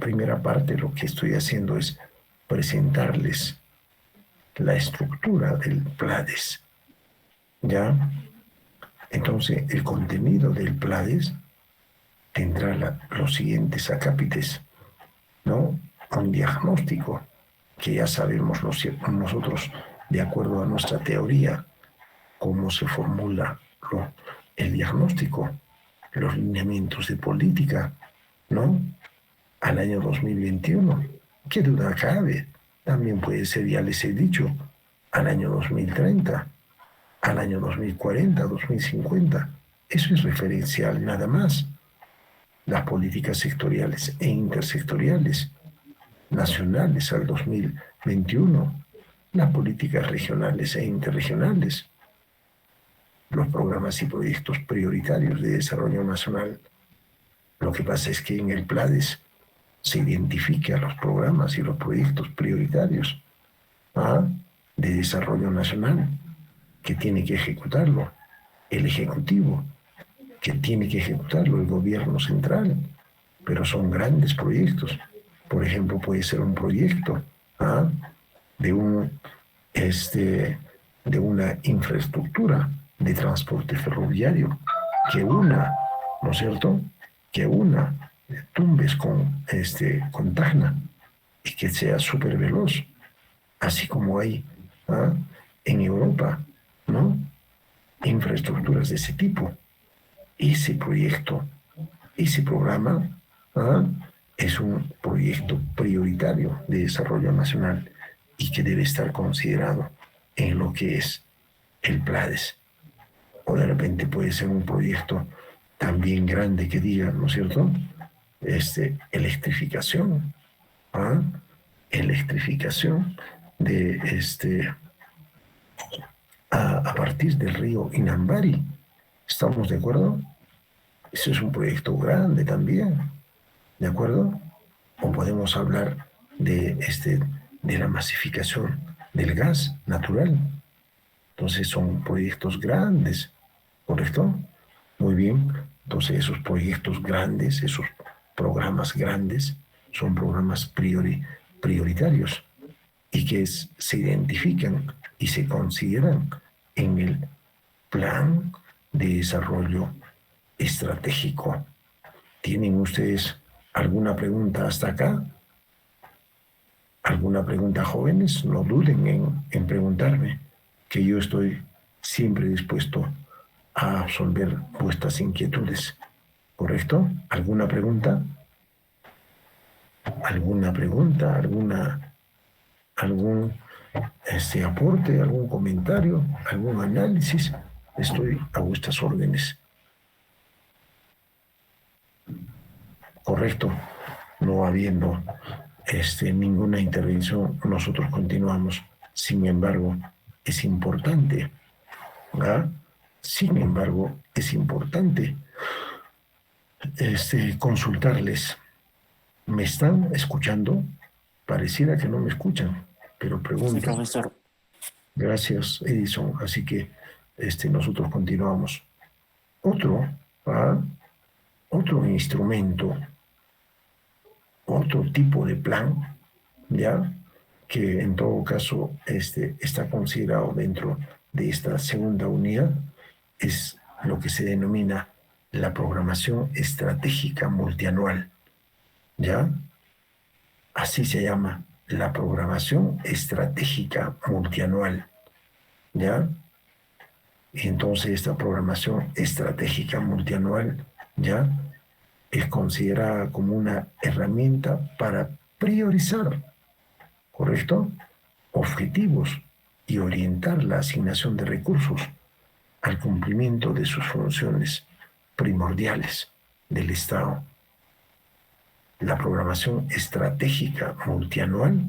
primera parte lo que estoy haciendo es presentarles la estructura del PLADES, ¿ya? Entonces, el contenido del PLADES tendrá los siguientes acápites, ¿no? Un diagnóstico, que ya sabemos nosotros, de acuerdo a nuestra teoría, cómo se formula el diagnóstico, los lineamientos de política, ¿no? Al año 2021. ¿Qué duda cabe? También puede ser, ya les he dicho, al año 2030, al año 2040, 2050. Eso es referencial nada más. Las políticas sectoriales e intersectoriales nacionales al 2021, las políticas regionales e interregionales, los programas y proyectos prioritarios de desarrollo nacional. Lo que pasa es que en el PLADES se identifica los programas y los proyectos prioritarios de desarrollo nacional, que tiene que ejecutarlo el Ejecutivo, que tiene que ejecutarlo el gobierno central, pero son grandes proyectos. Por ejemplo, puede ser un proyecto de una infraestructura de transporte ferroviario que una, ¿no es cierto?, que una Tumbes con Tacna, y que sea súper veloz, así como hay en Europa, ¿no?, infraestructuras de ese tipo. Ese proyecto, ese programa es un proyecto prioritario de desarrollo nacional y que debe estar considerado en lo que es el PLADES. O de repente puede ser un proyecto también grande que diga, ¿no es cierto?, electrificación, electrificación de a partir del río Inambari. ¿Estamos de acuerdo? Ese es un proyecto grande también, ¿de acuerdo? O podemos hablar de la masificación del gas natural. Entonces son proyectos grandes, ¿correcto? Muy bien. Entonces esos proyectos grandes, esos programas grandes, son programas prioritarios y que se identifican y se consideran en el plan de desarrollo estratégico. ¿Tienen ustedes alguna pregunta hasta acá? ¿Alguna pregunta, jóvenes? No duden en preguntarme, que yo estoy siempre dispuesto a absolver vuestras inquietudes. ¿Correcto? ¿Alguna pregunta? ¿Alguna pregunta? ¿Algún aporte? ¿Algún comentario? ¿Algún análisis? Estoy a vuestras órdenes. Correcto. No habiendo ninguna intervención, nosotros continuamos. Sin embargo, es importante, sin embargo, es importante consultarles. ¿Me están escuchando? Pareciera que no me escuchan, pero pregunto. Sí, profesor. Gracias, Edison. Así que nosotros continuamos. Otro instrumento, otro tipo de plan, ¿ya?, que en todo caso está considerado dentro de esta segunda unidad, es lo que se denomina la programación estratégica multianual, ¿ya? Así se llama, la programación estratégica multianual, ¿ya? Y entonces esta programación estratégica multianual, ¿ya?, es considerada como una herramienta para priorizar, ¿correcto?, objetivos y orientar la asignación de recursos al cumplimiento de sus funciones primordiales del Estado. La programación estratégica multianual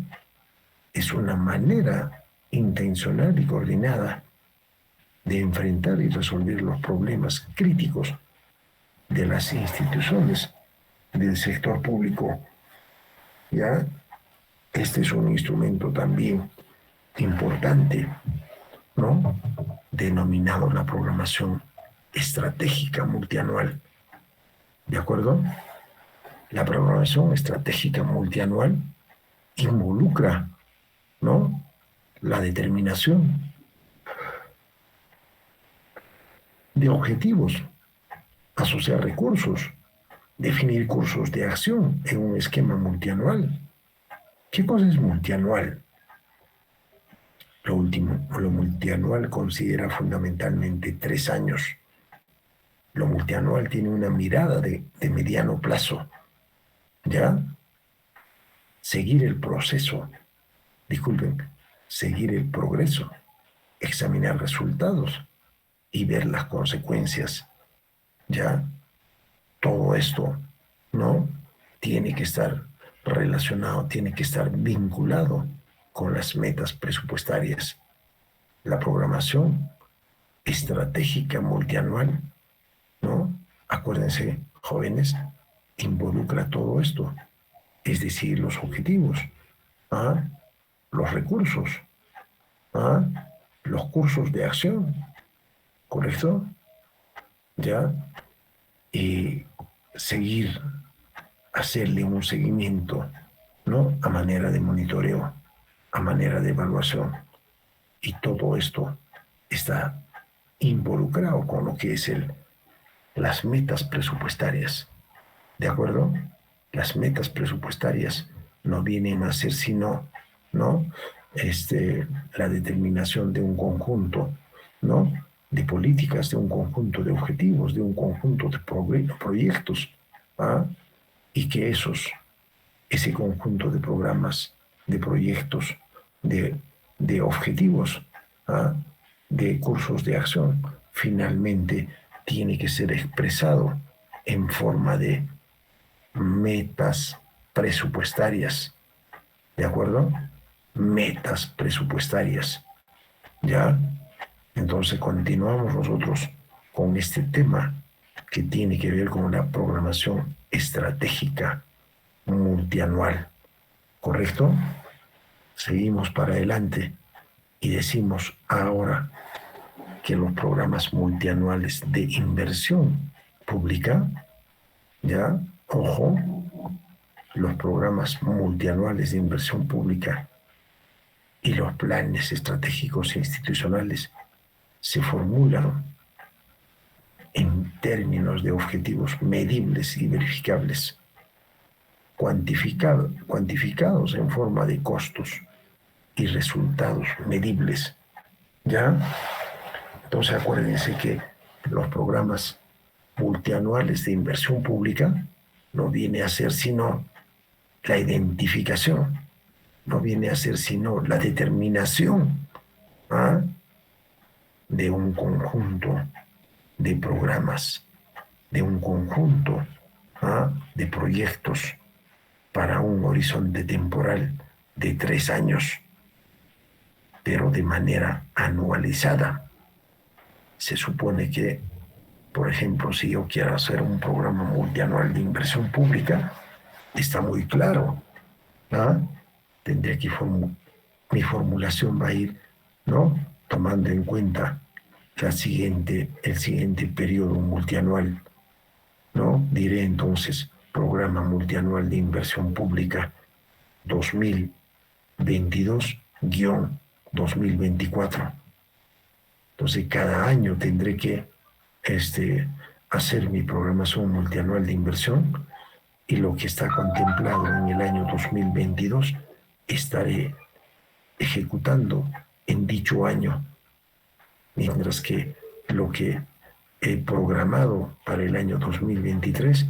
es una manera intencional y coordinada de enfrentar y resolver los problemas críticos de las instituciones del sector público. ¿Ya? Este es un instrumento también importante, ¿no?, denominado la programación estratégica multianual. ¿De acuerdo? La programación estratégica multianual involucra, ¿no?, la determinación de objetivos, asociar recursos, definir cursos de acción en un esquema multianual. ¿Qué cosa es multianual? Lo último, lo multianual considera fundamentalmente 3 años. Lo multianual tiene una mirada de mediano plazo, ¿ya? Seguir el proceso, disculpen, seguir el progreso, examinar resultados y ver las consecuencias, ¿ya? Todo esto, ¿no?, tiene que estar relacionado, tiene que estar vinculado con las metas presupuestarias. La programación estratégica multianual, ¿no?, acuérdense, jóvenes, involucra todo esto, es decir, los objetivos, ¿ah?, los recursos, ¿ah?, los cursos de acción, ¿correcto? ¿Ya? Y seguir, hacerle un seguimiento, ¿no?, a manera de monitoreo, a manera de evaluación. Y todo esto está involucrado con lo que es las metas presupuestarias. ¿De acuerdo? Las metas presupuestarias no vienen a ser sino, ¿no?, la determinación de un conjunto, ¿no?, de políticas, de un conjunto de objetivos, de un conjunto de proyectos, ¿ah?, y que ese conjunto de programas, de proyectos, de objetivos, ¿ah?, de cursos de acción, finalmente tiene que ser expresado en forma de metas presupuestarias, ¿de acuerdo? Metas presupuestarias, ¿ya? Entonces continuamos nosotros con este tema que tiene que ver con la programación estratégica multianual, ¿correcto? Seguimos para adelante y decimos ahora que los programas multianuales de inversión pública, ¿ya? Ojo, los programas multianuales de inversión pública y los planes estratégicos e institucionales se formulan en términos de objetivos medibles y verificables, cuantificados en forma de costos y resultados medibles, ¿ya? Entonces acuérdense que los programas multianuales de inversión pública no viene a ser sino la identificación, no viene a ser sino la determinación, ¿ah?, de un conjunto de programas, de un conjunto, ¿ah?, de proyectos para un horizonte temporal de 3 años, pero de manera anualizada. Se supone que, por ejemplo, si yo quiero hacer un programa multianual de inversión pública, está muy claro, ¿ah? Tendría que mi formulación va a ir, ¿no?, tomando en cuenta el siguiente periodo multianual, ¿no? Diré entonces programa multianual de inversión pública 2022-2024. Entonces cada año tendré que hacer mi programación multianual de inversión, y lo que está contemplado en el año 2022 estaré ejecutando en dicho año, mientras que lo que he programado para el año 2023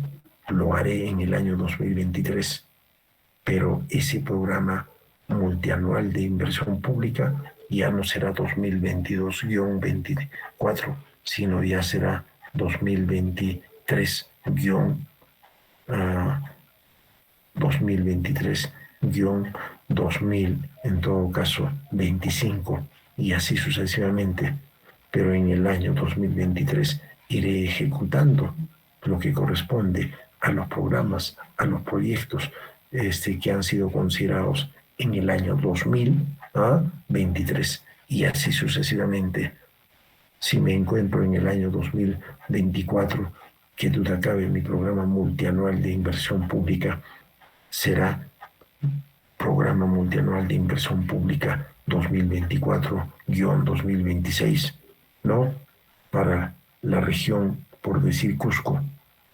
lo haré en el año 2023, pero ese programa multianual de inversión pública ya no será 2022-24, sino ya será 2023-2000, en todo caso 25, y así sucesivamente. Pero en el año 2023 iré ejecutando lo que corresponde a los programas, a los proyectos que han sido considerados en el año 2023, y así sucesivamente. Si me encuentro en el año 2024, qué duda cabe, mi programa multianual de inversión pública será Programa Multianual de Inversión Pública 2024-2026, ¿no? Para la región, por decir Cusco,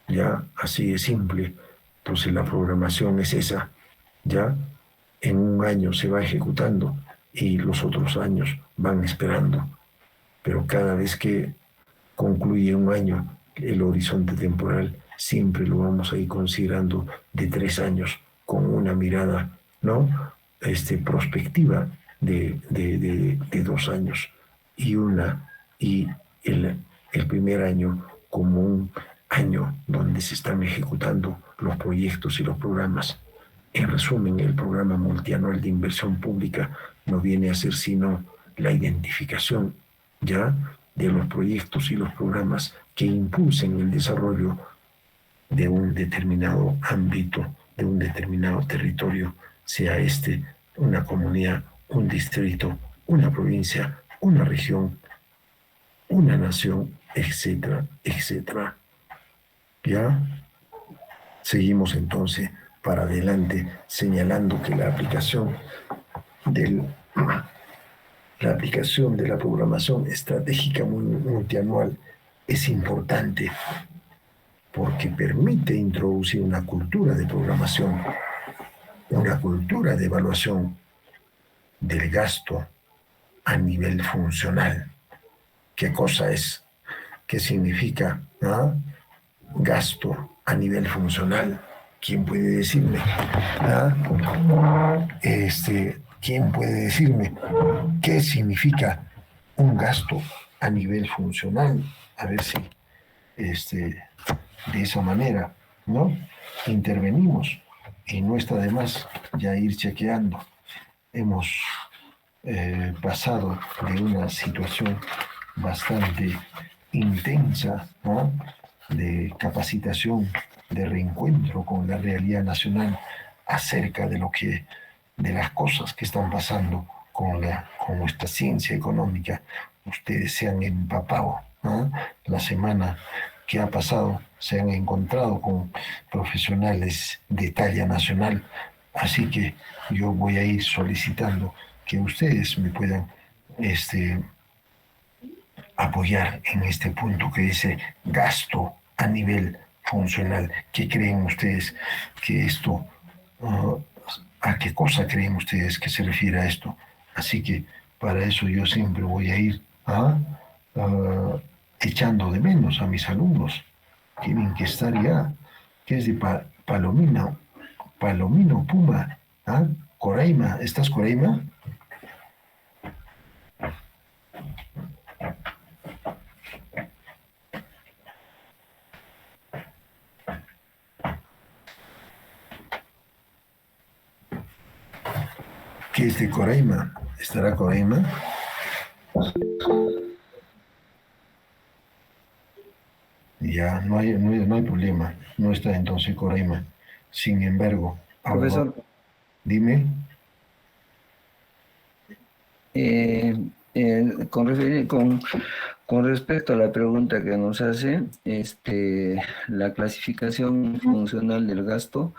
ya así de simple. Entonces la programación es esa, ya en un año se va ejecutando y los otros años van esperando, pero cada vez que concluye un año, el horizonte temporal siempre lo vamos a ir considerando de 3 años con una mirada, ¿no? Prospectiva de 2 años y el primer año como un año donde se están ejecutando los proyectos y los programas. En resumen, el programa multianual de inversión pública no viene a ser sino la identificación ya de los proyectos y los programas que impulsen el desarrollo de un determinado ámbito, de un determinado territorio, sea este una comunidad, un distrito, una provincia, una región, una nación, etcétera, etcétera. ¿Ya? Seguimos entonces para adelante señalando que la aplicación de la programación estratégica multianual es importante porque permite introducir una cultura de programación, una cultura de evaluación del gasto a nivel funcional. ¿Qué cosa es? ¿Qué significa gasto a nivel funcional? ¿Quién puede decirme? ¿Quién puede decirme qué significa un gasto a nivel funcional? A ver si de esa manera, ¿no? Intervenimos y no está de más ya ir chequeando. Hemos pasado de una situación bastante intensa, ¿no? De capacitación, de reencuentro con la realidad nacional acerca de de las cosas que están pasando con nuestra ciencia económica. Ustedes se han empapado, ¿no? La semana que ha pasado se han encontrado con profesionales de talla nacional, así que yo voy a ir solicitando que ustedes me puedan apoyar en este punto que dice gasto a nivel funcional. ¿Qué creen ustedes que esto, a qué cosa creen ustedes que se refiere a esto? Así que para eso yo siempre voy a ir echando de menos a mis alumnos. Tienen que estar ya, que es de Palomino, Puma, Coraima. ¿Estás Coraima? ¿Qué es de Coraima? ¿Estará Coraima? Ya, no hay problema. No está entonces Coraima. Sin embargo, ahora, Profesor, dime. con respecto a la pregunta que nos hace, la clasificación funcional del gasto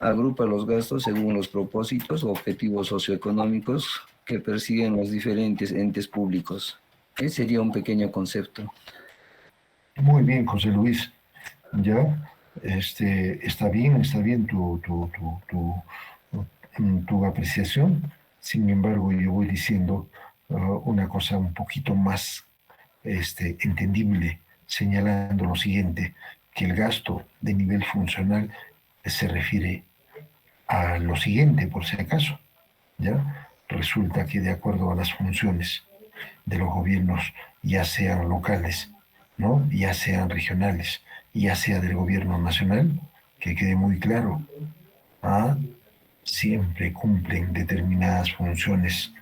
agrupa los gastos según los propósitos o objetivos socioeconómicos que persiguen los diferentes entes públicos. Ese sería un pequeño concepto. Muy bien, José Luis. Ya, está bien tu apreciación. Sin embargo, yo voy diciendo una cosa un poquito más entendible, señalando lo siguiente, que el gasto de nivel funcional se refiere a lo siguiente, por si acaso, ¿ya? Resulta que de acuerdo a las funciones de los gobiernos, ya sean locales, ¿no? Ya sean regionales, ya sea del gobierno nacional, que quede muy claro, ¿ah? Siempre cumplen determinadas funciones,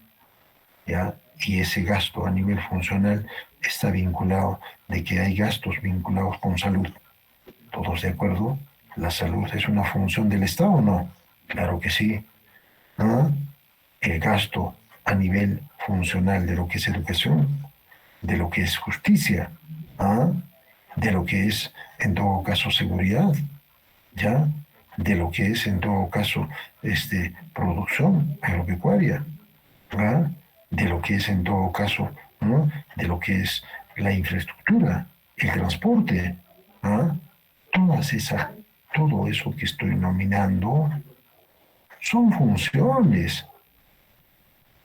¿ya? Y ese gasto a nivel funcional está vinculado de que hay gastos vinculados con salud. ¿Todos de acuerdo? ¿La salud es una función del Estado o no? Claro que sí. ¿Ah? El gasto a nivel funcional de lo que es educación, de lo que es justicia, ¿ah? de lo que es en todo caso seguridad, ¿ya? De lo que es en todo caso producción agropecuaria, ¿verdad? De lo que es en todo caso, ¿no? De lo que es la infraestructura, el transporte, ¿ah? Todas esas, todo eso que estoy nominando son funciones.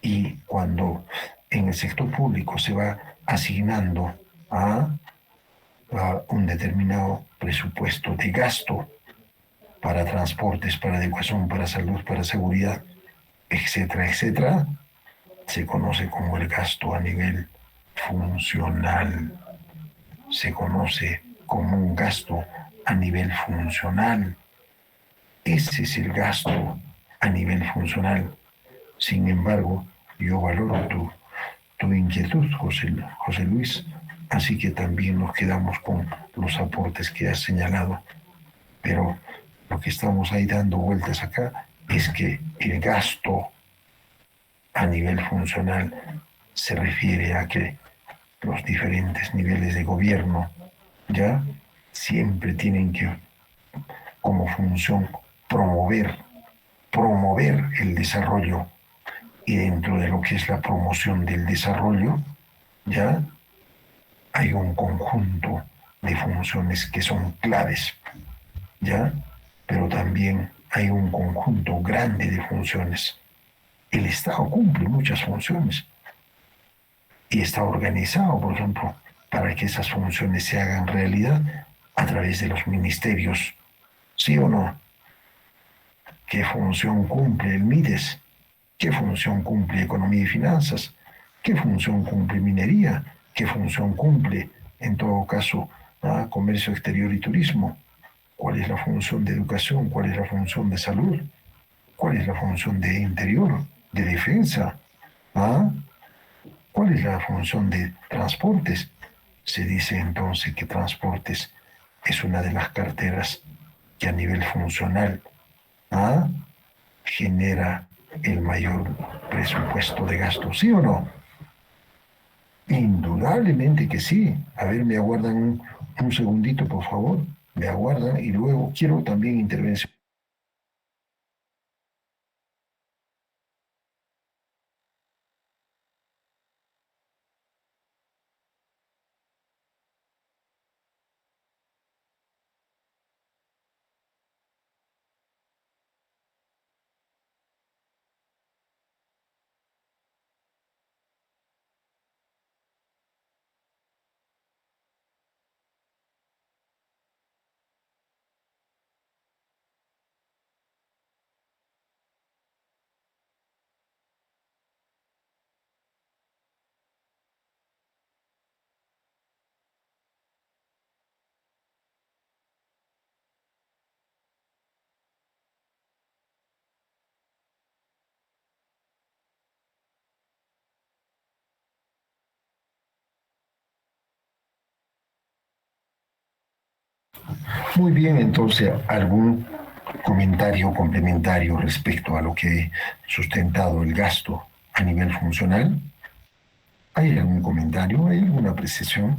Y cuando en el sector público se va asignando a un determinado presupuesto de gasto para transportes, para educación, para salud, para seguridad, etcétera, etcétera, se conoce como el gasto a nivel funcional. Se conoce como un gasto a nivel funcional. Ese es el gasto a nivel funcional. Sin embargo, yo valoro tu inquietud, José Luis, así que también nos quedamos con los aportes que has señalado. Pero lo que estamos ahí dando vueltas acá es que el gasto a nivel funcional se refiere a que los diferentes niveles de gobierno ya siempre tienen que, como función, promover el desarrollo, y dentro de lo que es la promoción del desarrollo, ya hay un conjunto de funciones que son claves, ya, pero también hay un conjunto grande de funciones. El Estado cumple muchas funciones y está organizado, por ejemplo, para que esas funciones se hagan realidad a través de los ministerios, ¿sí o no? ¿Qué función cumple el MIDES? ¿Qué función cumple Economía y Finanzas? ¿Qué función cumple Minería? ¿Qué función cumple, en todo caso, Comercio Exterior y Turismo? ¿Cuál es la función de educación? ¿Cuál es la función de salud? ¿Cuál es la función de interior, de defensa? ¿Ah? ¿Cuál es la función de transportes? Se dice entonces que transportes es una de las carteras que a nivel funcional ¿ah? genera el mayor presupuesto de gasto, ¿sí o no? Indudablemente que sí. A ver, me aguardan un segundito, por favor. Me aguardan y luego quiero también intervención. Muy bien, entonces, ¿algún comentario complementario respecto a lo que he sustentado el gasto a nivel funcional? ¿Hay algún comentario? ¿Hay alguna apreciación?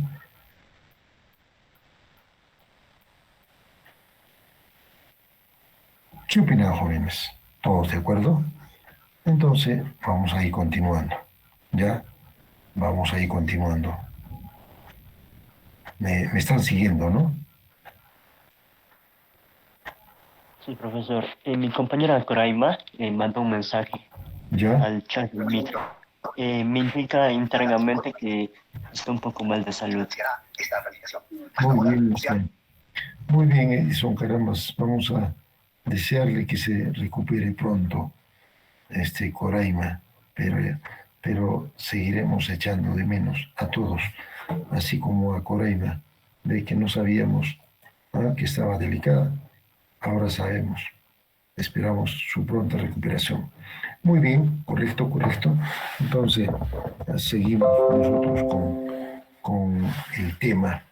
¿Qué opinan, jóvenes? ¿Todos de acuerdo? Entonces, vamos a ir continuando. ¿Ya? Vamos a ir continuando. Me están siguiendo, ¿no? Sí, profesor. Mi compañera Coraima mandó un mensaje ¿Ya? al chat de Meet. Me indica internamente que está un poco mal de salud. Muy bien, muy bien, Edison, carambas. Vamos a desearle que se recupere pronto, Coraima, pero seguiremos echando de menos a todos, así como a Coraima, de que no sabíamos que estaba delicada. Ahora sabemos. Esperamos su pronta recuperación. Muy bien, correcto, correcto. Entonces, seguimos nosotros con el tema,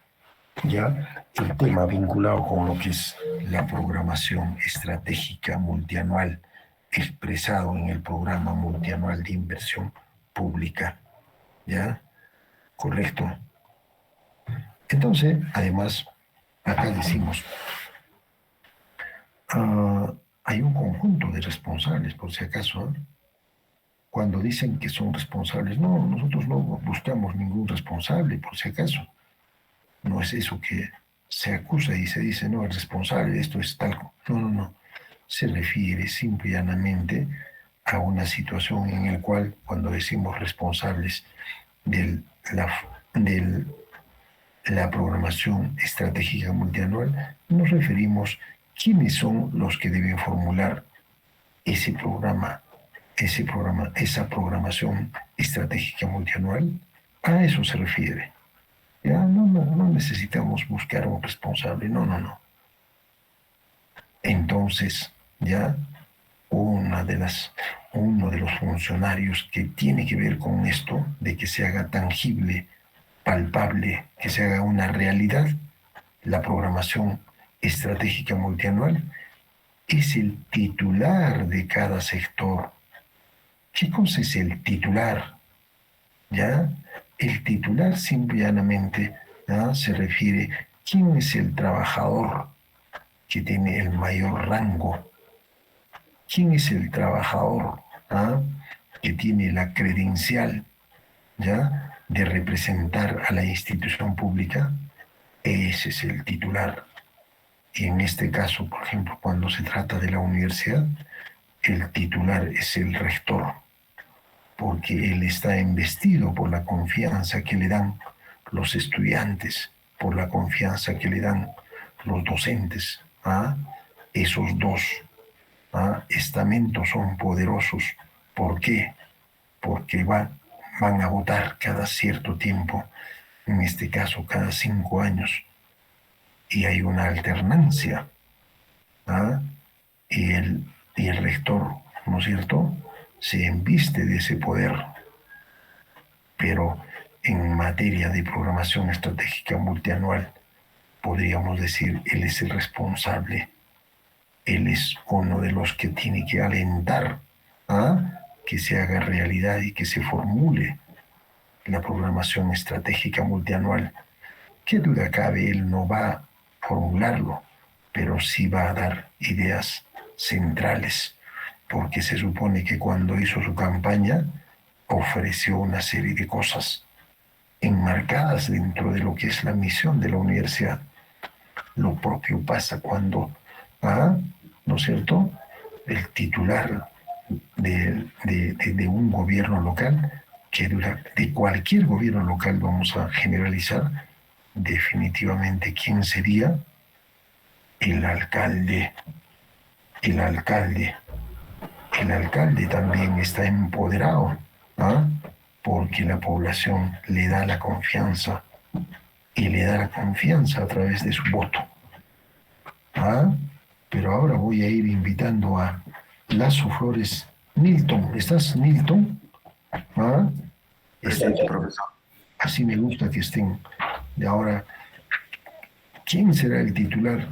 ya, el tema vinculado con lo que es la programación estratégica multianual expresado en el programa multianual de inversión pública, ¿ya? Correcto. Entonces, además, acá decimos, hay un conjunto de responsables, por si acaso, ¿eh? Cuando dicen que son responsables, no, nosotros no buscamos ningún responsable, por si acaso. No es eso que se acusa y se dice, no, el responsable, esto es tal. No, no, no. Se refiere simple y llanamente a una situación en la cual, cuando decimos responsables de del la programación estratégica multianual, nos referimos quiénes son los que deben formular ese programa, esa programación estratégica multianual. A eso se refiere. Ya no necesitamos buscar un responsable, no, no, no. Entonces, ya uno de los funcionarios que tiene que ver con esto, de que se haga tangible, palpable, que se haga una realidad, la programación estratégica multianual, es el titular de cada sector. ¿Qué cosa es el titular? ¿Ya? El titular simplemente, ¿ya?, se refiere a quién es el trabajador que tiene el mayor rango, quién es el trabajador, ¿ah?, que tiene la credencial, ¿ya?, de representar a la institución pública. Ese es el titular. Y en este caso, por ejemplo, cuando se trata de la universidad, el titular es el rector, porque él está investido por la confianza que le dan los estudiantes, por la confianza que le dan los docentes. ¿Ah? Esos dos estamentos son poderosos. ¿Por qué? Porque van a votar cada cierto tiempo, en este caso cada 5 años, y hay una alternancia. ¿Ah? Y el rector, ¿no es cierto?, se embiste de ese poder, pero en materia de programación estratégica multianual, podríamos decir, él es el responsable, él es uno de los que tiene que alentar a que se haga realidad y que se formule la programación estratégica multianual. ¿Qué duda cabe? Él no va a formularlo, pero sí va a dar ideas centrales, porque se supone que cuando hizo su campaña ofreció una serie de cosas enmarcadas dentro de lo que es la misión de la universidad. Lo propio pasa cuando, ¿no es cierto?, el titular de un gobierno local, de cualquier gobierno local, vamos a generalizar, definitivamente, ¿quién sería? El alcalde. El alcalde. El alcalde también está empoderado, ¿ah?, porque la población le da la confianza, y le da la confianza a través de su voto. ¿Ah? Pero ahora voy a ir invitando a Lazo Flores. Nilton, ¿estás, Nilton? ¿Ah? Presente, profesor. Así me gusta que estén. Y ahora, ¿quién será el titular,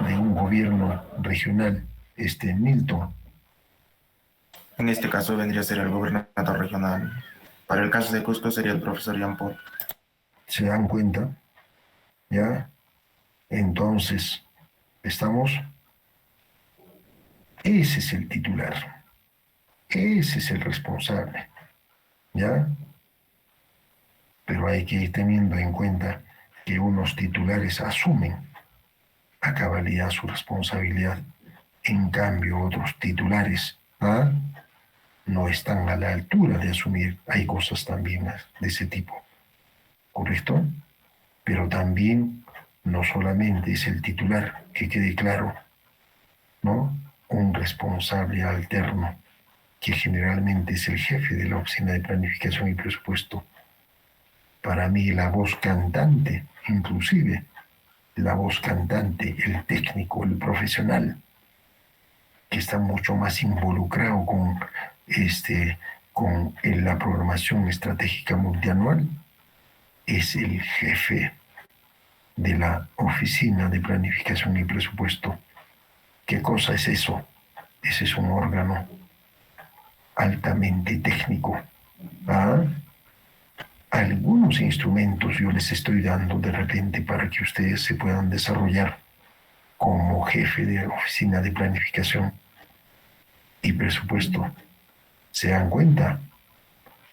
de un gobierno regional? Nilton. En este caso vendría a ser el gobernador regional. Para el caso de Cusco sería el profesor Jean Paul. ¿Se dan cuenta? ¿Ya? Entonces, ¿estamos? Ese es el titular. Ese es el responsable. ¿Ya? Pero hay que ir teniendo en cuenta que unos titulares asumen a cabalidad su responsabilidad. En cambio, otros titulares no están a la altura de asumir. Hay cosas también de ese tipo, ¿correcto? Pero también no solamente es el titular, que quede claro, ¿no? Un responsable alterno, que generalmente es el jefe de la Oficina de Planificación y Presupuesto. Para mí, la voz cantante, inclusive, la voz cantante, el técnico, el profesional, que está mucho más involucrado con la programación estratégica multianual, es el jefe de la Oficina de Planificación y Presupuesto. ¿Qué cosa es eso? Ese es un órgano altamente técnico, algunos instrumentos yo les estoy dando de repente para que ustedes se puedan desarrollar como jefe de oficina de planificación y presupuesto. ¿Se dan cuenta?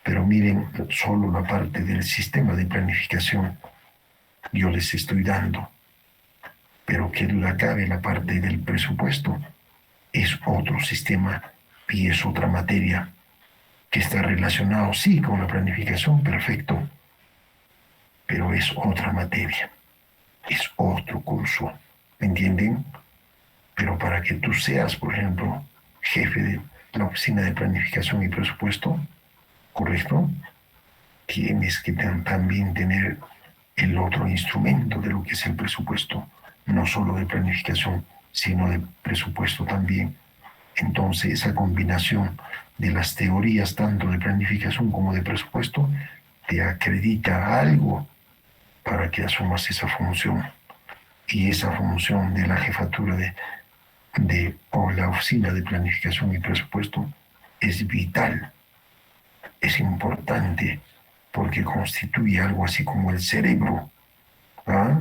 Pero miren solo la parte del sistema de planificación yo les estoy dando, pero que duda cabe la parte del presupuesto es otro sistema y es otra materia que está relacionado sí con la planificación, perfecto, pero es otra materia, es otro curso, ¿me entienden? Pero para que tú seas, por ejemplo, jefe de la oficina de planificación y presupuesto, ¿correcto? Tienes que también tener el otro instrumento de lo que es el presupuesto, no solo de planificación, sino de presupuesto también. Entonces, esa combinación de las teorías, tanto de planificación como de presupuesto, te acredita algo para que asumas esa función. Y esa función de la jefatura o la oficina de planificación y presupuesto es vital, es importante, porque constituye algo así como el cerebro, ¿ah?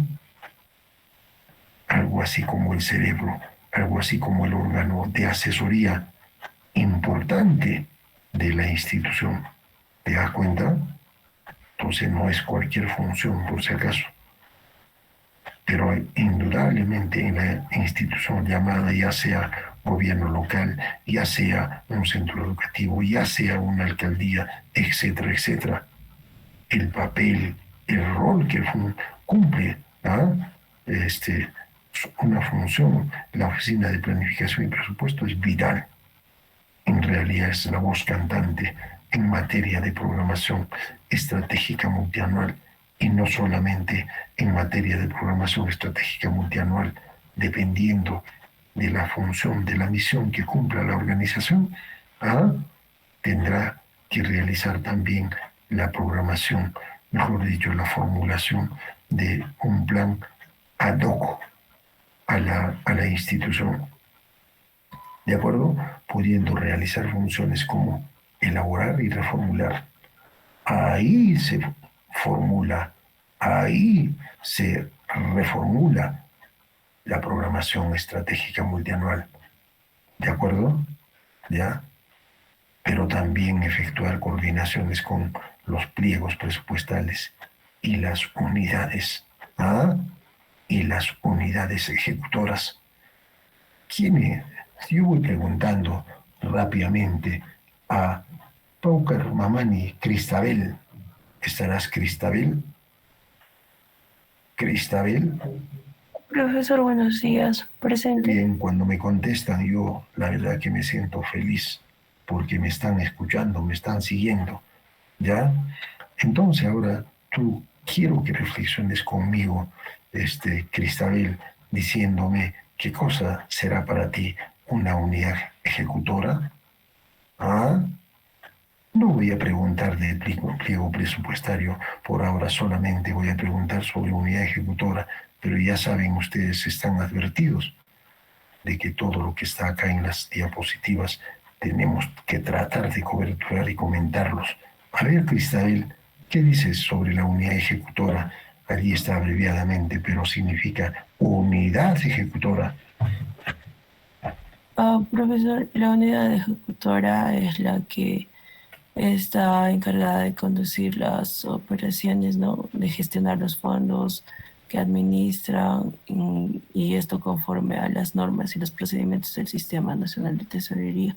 Algo así como el cerebro, algo así como el órgano de asesoría importante de la institución. ¿Te das cuenta? Entonces no es cualquier función, por si acaso. Pero indudablemente en la institución llamada, ya sea gobierno local, ya sea un centro educativo, ya sea una alcaldía, etcétera, etcétera, el papel, el rol que cumple, ¿ah? Una función, la oficina de planificación y presupuesto es vital. En realidad es la voz cantante en materia de programación estratégica multianual y no solamente en materia de programación estratégica multianual, dependiendo de la función, de la misión que cumpla la organización, ¿ah? Tendrá que realizar también la programación, mejor dicho, la formulación de un plan ad hoc a la institución, ¿de acuerdo? Pudiendo realizar funciones como elaborar y reformular. Ahí se formula, ahí se reformula la programación estratégica multianual, ¿de acuerdo? ¿Ya? Pero también efectuar coordinaciones con los pliegos presupuestales y las unidades, ¿ah? Y las unidades ejecutoras. ¿Quién? Yo voy preguntando rápidamente a Paucar Mamani Cristabel. ¿Estarás Cristabel? Cristabel. Profesor, buenos días. Presente. Bien, cuando me contestan yo la verdad que me siento feliz porque me están escuchando, me están siguiendo, ¿ya? Entonces ahora tú quiero que reflexiones conmigo, Cristabel, diciéndome qué cosa será para ti una unidad ejecutora. ¿Ah? No voy a preguntar de pliego presupuestario por ahora, solamente voy a preguntar sobre unidad ejecutora, pero ya saben ustedes, están advertidos de que todo lo que está acá en las diapositivas tenemos que tratar de coberturar y comentarlos. A ver, Cristabel, ¿qué dices sobre la unidad ejecutora? Allí está abreviadamente, pero significa unidad ejecutora. Profesor, la unidad ejecutora es la que está encargada de conducir las operaciones, ¿no? De gestionar los fondos que administran y esto conforme a las normas y los procedimientos del Sistema Nacional de Tesorería.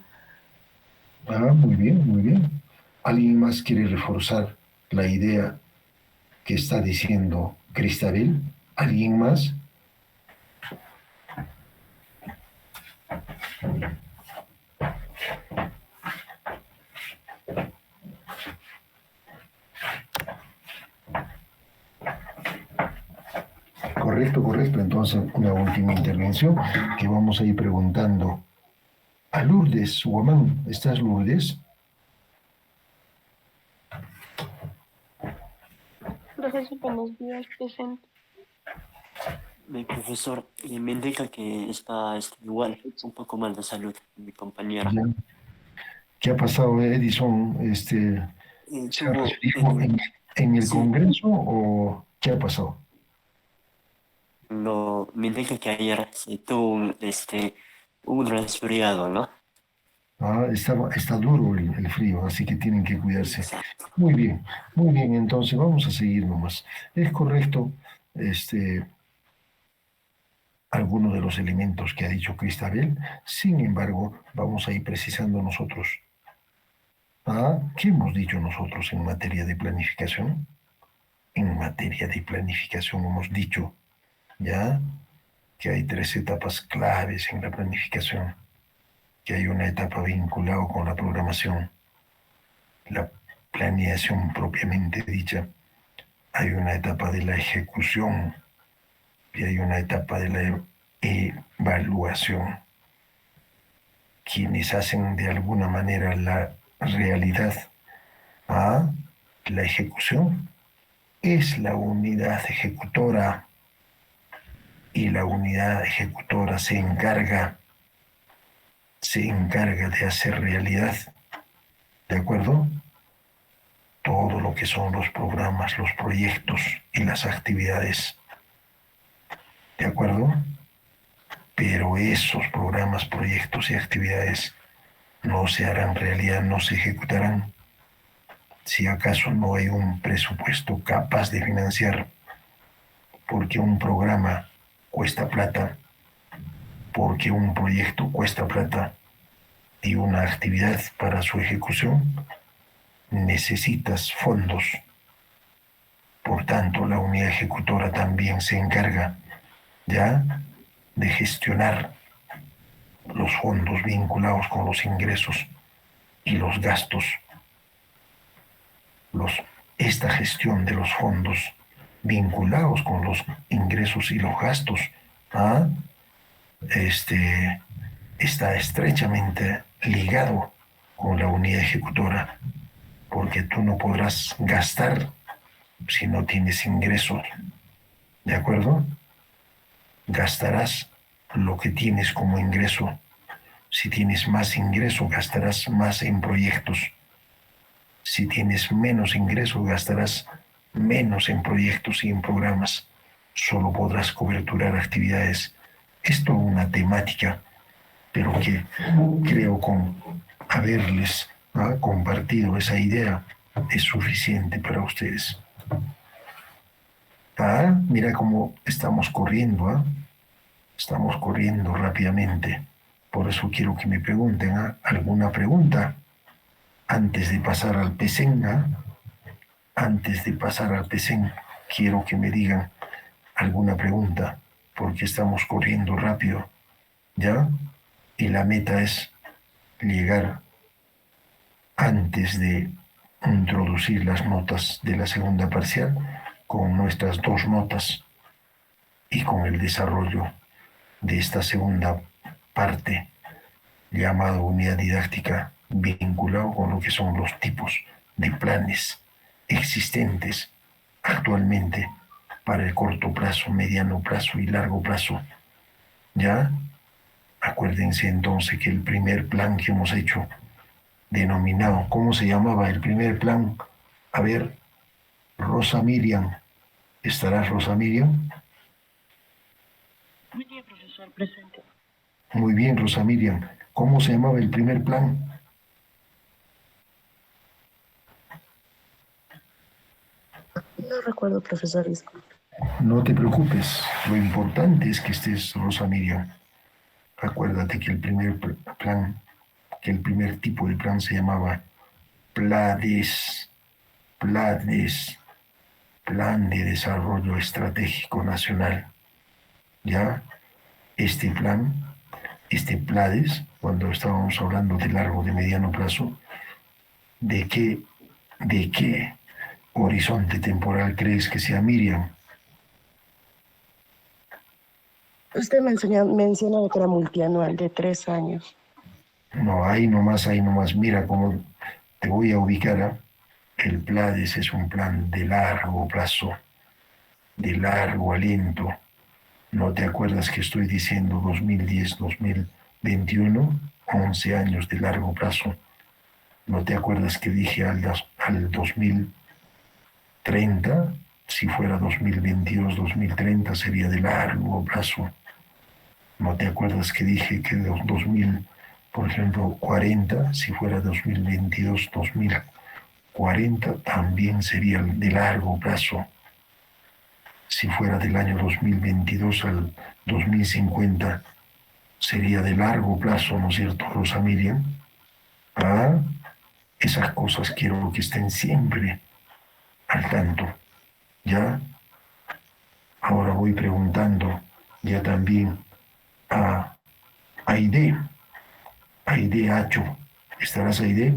Muy bien, muy bien. ¿Alguien más quiere reforzar la idea que está diciendo Cristabel? ¿Alguien más? Correcto, correcto. Entonces, una última intervención que vamos a ir preguntando a Lourdes Guamán. ¿Estás, Lourdes? Profesor, buenos días, presente. Mi profesor me indica que está igual, un poco mal de salud, mi compañera. Ya. ¿Qué ha pasado, Edison? ¿Se ha Tuvo referido en el Sí, Congreso o qué ha pasado? no, me indica que ayer se tuvo un resfriado, ¿no? Ah, está duro el frío, así que tienen que cuidarse. Exacto. Muy bien, entonces vamos a seguir nomás. Es correcto, este, algunos de los elementos que ha dicho Cristabel, sin embargo, vamos a ir precisando nosotros. Ah, ¿qué hemos dicho nosotros en materia de planificación? En materia de planificación hemos dicho ya que hay tres etapas claves en la planificación, que hay una etapa vinculada con la programación, la planeación propiamente dicha, hay una etapa de la ejecución y hay una etapa de la evaluación. Quienes hacen de alguna manera la realidad a la ejecución es la unidad ejecutora y la unidad ejecutora se encarga de hacer realidad, ¿de acuerdo? Todo lo que son los programas, los proyectos y las actividades, ¿de acuerdo? Pero esos programas, proyectos y actividades no se harán realidad, no se ejecutarán si acaso no hay un presupuesto capaz de financiar, porque un programa cuesta plata, porque un proyecto cuesta plata y una actividad para su ejecución necesitas fondos. Por tanto, la unidad ejecutora también se encarga ya de gestionar los fondos vinculados con los ingresos y los gastos. Esta gestión de los fondos vinculados con los ingresos y los gastos ¿ah? este, está estrechamente ligado con la unidad ejecutora, porque tú no podrás gastar si no tienes ingresos, ¿de acuerdo? Gastarás lo que tienes como ingreso. Si tienes más ingreso, gastarás más en proyectos. Si tienes menos ingreso, gastarás menos en proyectos y en programas. Solo podrás coberturar actividades. Esto es una temática, pero que creo con haberles compartido esa idea es suficiente para ustedes. Mira cómo estamos corriendo, estamos corriendo rápidamente. Por eso quiero que me pregunten alguna pregunta antes de pasar al PESEN. Antes de pasar al PESEN, quiero que me digan alguna pregunta, porque estamos corriendo rápido, ¿ya? Y la meta es llegar antes de introducir las notas de la segunda parcial con nuestras dos notas y con el desarrollo de esta segunda parte llamada unidad didáctica vinculado con lo que son los tipos de planes existentes actualmente para el corto plazo, mediano plazo y largo plazo. ¿Ya? Acuérdense entonces que el primer plan que hemos hecho, denominado, ¿cómo se llamaba el primer plan? A ver, Rosa Miriam, ¿estarás Rosa Miriam? Buen día, profesor, presente. Muy bien, Rosa Miriam. ¿Cómo se llamaba el primer plan? No recuerdo, profesor, disculpe. No te preocupes, lo importante es que estés, Rosa Miriam. Acuérdate que el primer plan, que el primer tipo de plan se llamaba PLADES, PLADES, Plan de Desarrollo Estratégico Nacional. ¿Ya? Este plan, este PLADES, cuando estábamos hablando de largo, de mediano plazo, ¿de qué horizonte temporal crees que sea, Miriam? Usted menciona que era multianual de 3 años. No, ahí nomás, ahí nomás. Mira cómo te voy a ubicar. El PLADES es un plan de largo plazo, de largo aliento. ¿No te acuerdas que estoy diciendo 2010-2021? 11 años de largo plazo. ¿No te acuerdas que dije al 2000, 30, si fuera 2022-2030 sería de largo plazo. ¿No te acuerdas que dije que de 2000, por ejemplo, 40, si fuera 2022-2040 también sería de largo plazo? Si fuera del año 2022 al 2050 sería de largo plazo, ¿no es cierto, Rosa Miriam? Ah, esas cosas quiero que estén siempre al tanto, ¿ya? Ahora voy preguntando ya también a Aide. Aide Acho. ¿Estarás, Aide?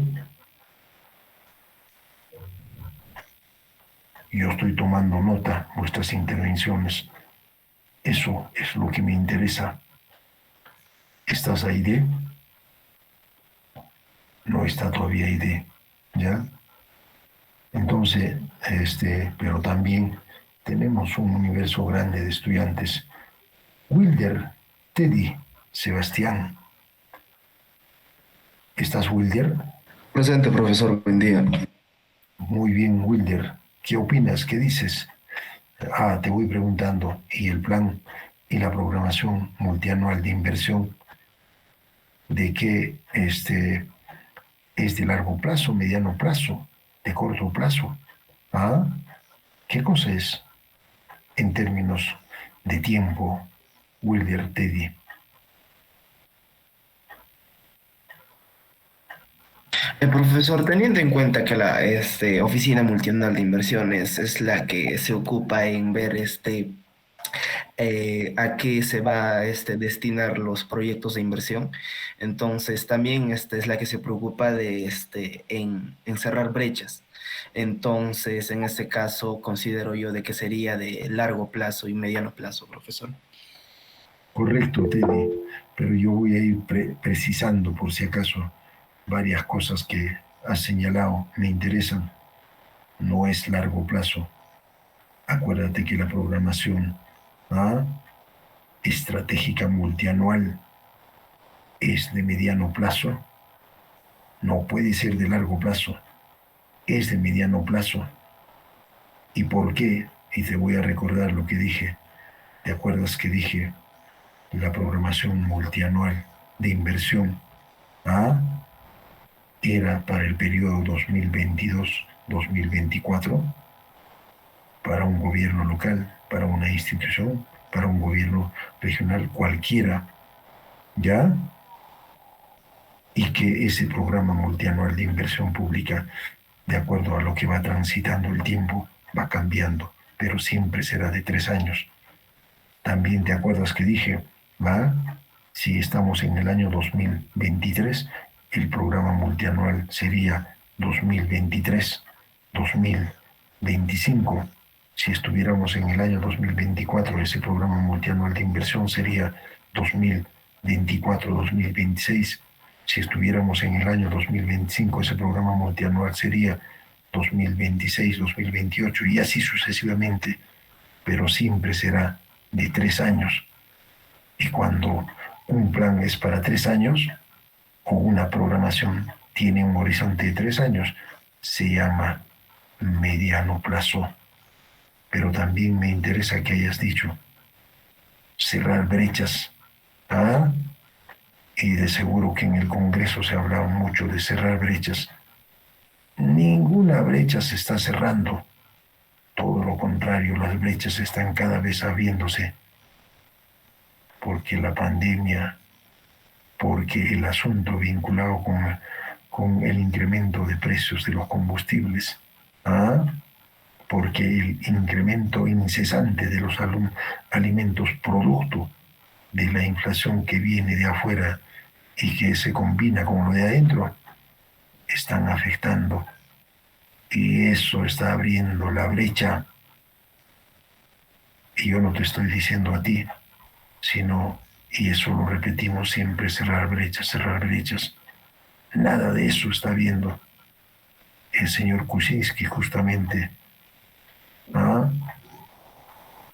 Yo estoy tomando nota de vuestras intervenciones. Eso es lo que me interesa. ¿Estás, Aide? No está todavía Aide, ¿ya? Entonces, pero también tenemos un universo grande de estudiantes. Wilder, Teddy, Sebastián. ¿Estás, Wilder? Presente, profesor, buen día. Muy bien, Wilder. ¿Qué opinas? ¿Qué dices? Ah, te voy preguntando. ¿Y el plan y la programación multianual de inversión de qué es de largo plazo, mediano plazo, de corto plazo? ¿Ah? ¿Qué cosa es en términos de tiempo, Wilder, Teddy? Profesor, teniendo en cuenta que la oficina multinacional de inversiones es la que se ocupa en ver a qué se va a destinar los proyectos de inversión, entonces también es la que se preocupa de en cerrar brechas. Entonces, en este caso, considero yo de que sería de largo plazo y mediano plazo, profesor. Correcto, Teddy, pero yo voy a ir precisando por si acaso varias cosas que has señalado me interesan. No es largo plazo. Acuérdate que la programación estratégica multianual es de mediano plazo. No puede ser de largo plazo. Es de mediano plazo. ¿Y por qué? Y te voy a recordar lo que dije. ¿Te acuerdas que dije la programación multianual de inversión era para el periodo 2022-2024, para un gobierno local, para una institución, para un gobierno regional, cualquiera, ¿ya? Y que ese programa multianual de inversión pública, de acuerdo a lo que va transitando el tiempo, va cambiando, pero siempre será de 3 años. También te acuerdas que dije, si estamos en el año 2023, el programa multianual sería 2023-2025. Si estuviéramos en el año 2024, ese programa multianual de inversión sería 2024-2026. Si estuviéramos en el año 2025, ese programa multianual sería 2026-2028 y así sucesivamente, pero siempre será de 3 años. Y cuando un plan es para 3 años o una programación tiene un horizonte de 3 años, se llama mediano plazo. Pero también me interesa que hayas dicho cerrar brechas. Y de seguro que en el Congreso se ha hablado mucho de cerrar brechas. Ninguna brecha se está cerrando. Todo lo contrario, las brechas están cada vez abriéndose. Porque la pandemia, porque el asunto vinculado con el incremento de precios de los combustibles, porque el incremento incesante de los alimentos producto de la inflación que viene de afuera y que se combina con lo de adentro, están afectando. Y eso está abriendo la brecha. Y yo no te estoy diciendo a ti, sino, y eso lo repetimos siempre, cerrar brechas, cerrar brechas. Nada de eso está viendo el señor Kuczynski, justamente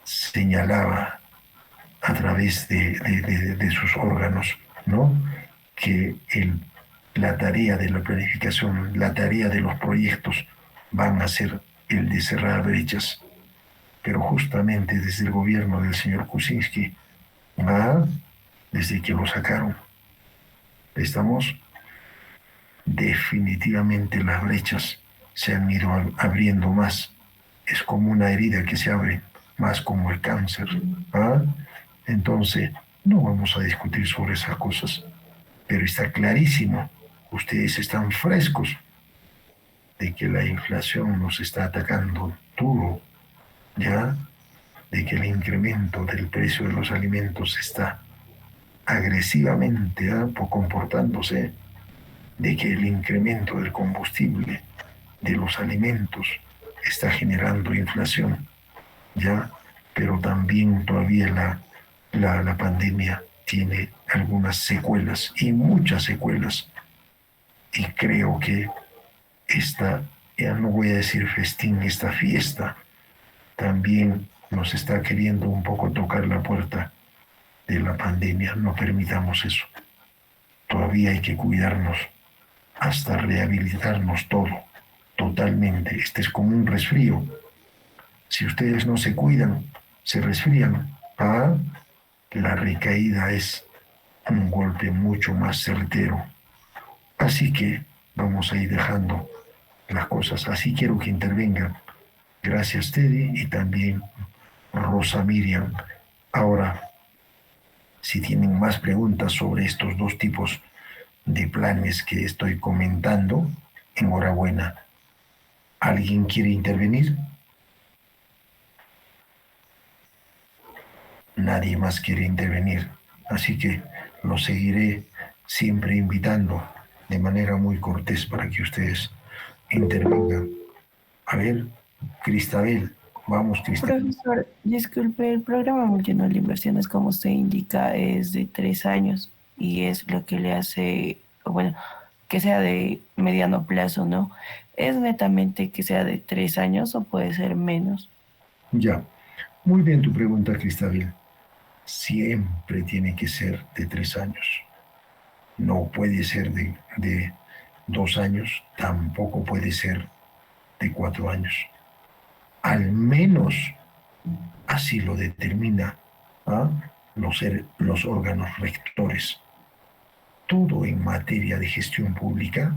señalaba a través de sus órganos, ¿no?, que la tarea de la planificación, la tarea de los proyectos van a ser el de cerrar brechas, pero justamente desde el gobierno del señor Kuczynski, desde que lo sacaron, estamos definitivamente las brechas se han ido abriendo más. Es como una herida que se abre, más como el cáncer. Entonces, no vamos a discutir sobre esas cosas, pero está clarísimo, ustedes están frescos de que la inflación nos está atacando duro, ¿ya? De que el incremento del precio de los alimentos está agresivamente comportándose, de que el incremento del combustible, de los alimentos, está generando inflación, ¿ya? Pero también todavía la pandemia tiene algunas secuelas y muchas secuelas. Y creo que ya no voy a decir festín, esta fiesta también nos está queriendo un poco tocar la puerta de la pandemia. No permitamos eso. Todavía hay que cuidarnos hasta rehabilitarnos todo, totalmente. Este es como un resfrío. Si ustedes no se cuidan, se resfrían. La recaída es un golpe mucho más certero. Así que vamos a ir dejando las cosas. Así quiero que intervengan. Gracias, Teddy, y también Rosa Miriam. Ahora, si tienen más preguntas sobre estos dos tipos de planes que estoy comentando, enhorabuena. ¿Alguien quiere intervenir? Nadie más quiere intervenir, así que lo seguiré siempre invitando de manera muy cortés para que ustedes intervengan. A ver, Cristabel, vamos, Cristabel. Profesor, disculpe, el programa multianual de inversiones, como usted indica, es de 3 años y es lo que le hace, bueno, que sea de mediano plazo, ¿no? ¿Es netamente que sea de 3 años o puede ser menos? Ya, muy bien tu pregunta, Cristabel. Siempre tiene que ser de 3 años. No puede ser de 2 años, tampoco puede ser de 4 años. Al menos así lo determina los órganos rectores. Todo en materia de gestión pública,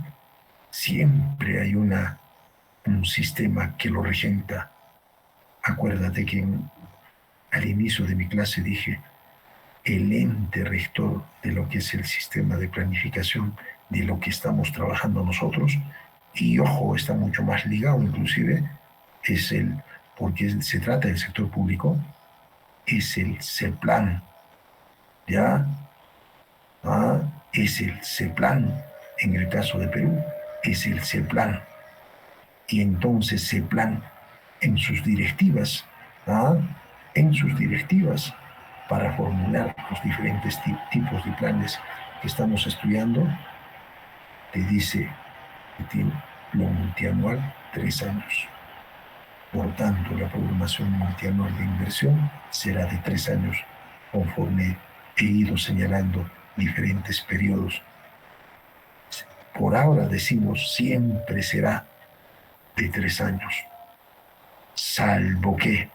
siempre hay un sistema que lo regenta. Acuérdate que al inicio de mi clase dije, el ente rector de lo que es el sistema de planificación, de lo que estamos trabajando nosotros, y ojo, está mucho más ligado inclusive, porque se trata del sector público, es el CEPLAN, ¿ya? Es el CEPLAN, en el caso de Perú, es el CEPLAN. Y entonces CEPLAN, en sus directivas, para formular los diferentes tipos de planes que estamos estudiando, te dice que tiene lo multianual 3 años. Por tanto, la programación multianual de inversión será de 3 años, conforme he ido señalando diferentes periodos. Por ahora decimos siempre será de 3 años, salvo que,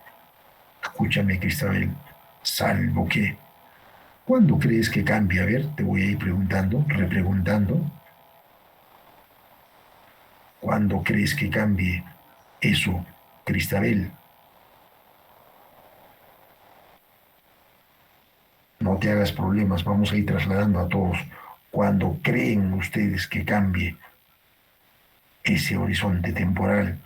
escúchame, Cristabel, salvo que, ¿cuándo crees que cambie? A ver, te voy a ir preguntando, repreguntando. ¿Cuándo crees que cambie eso, Cristabel? No te hagas problemas, vamos a ir trasladando a todos. ¿Cuándo creen ustedes que cambie ese horizonte temporal?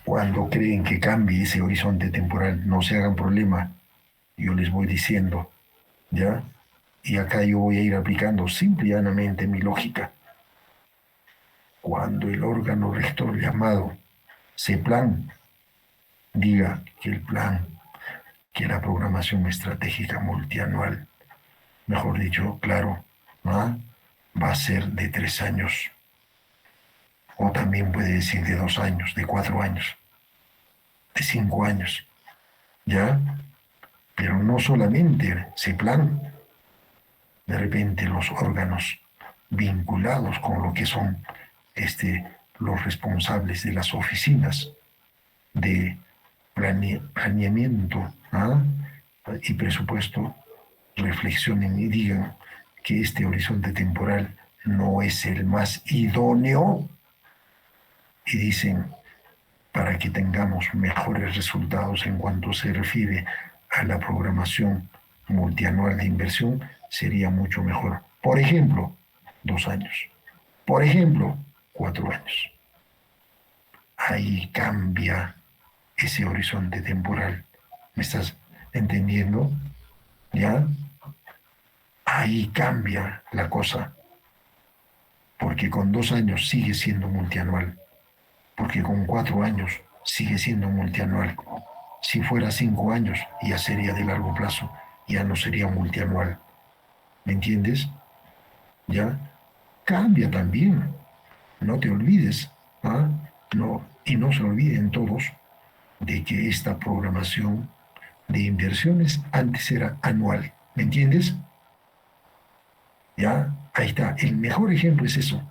Cuando creen que cambie ese horizonte temporal, no se hagan problema, yo les voy diciendo, ¿ya? Y acá yo voy a ir aplicando simple y llanamente mi lógica. Cuando el órgano rector llamado CEPLAN diga que el plan, que la programación estratégica multianual, mejor dicho, claro, va a ser de 3 años. o también puede decir de 2 años, de 4 años, de 5 años, ¿ya? Pero no solamente ese plan, de repente los órganos vinculados con lo que son los responsables de las oficinas de planeamiento, ¿ah?, y presupuesto, reflexionen y digan que este horizonte temporal no es el más idóneo y dicen, para que tengamos mejores resultados en cuanto se refiere a la programación multianual de inversión, sería mucho mejor. Por ejemplo, 2 años. Por ejemplo, 4 años. Ahí cambia ese horizonte temporal. ¿Me estás entendiendo? ¿Ya? Ahí cambia la cosa. Porque con 2 años sigue siendo multianual. Porque con 4 años sigue siendo multianual. Si fuera 5 años, ya sería de largo plazo, ya no sería multianual. ¿Me entiendes? ¿Ya? Cambia también. No te olvides, ¿ah? No, y no se olviden todos de que esta programación de inversiones antes era anual. ¿Me entiendes? ¿Ya? Ahí está. El mejor ejemplo es eso.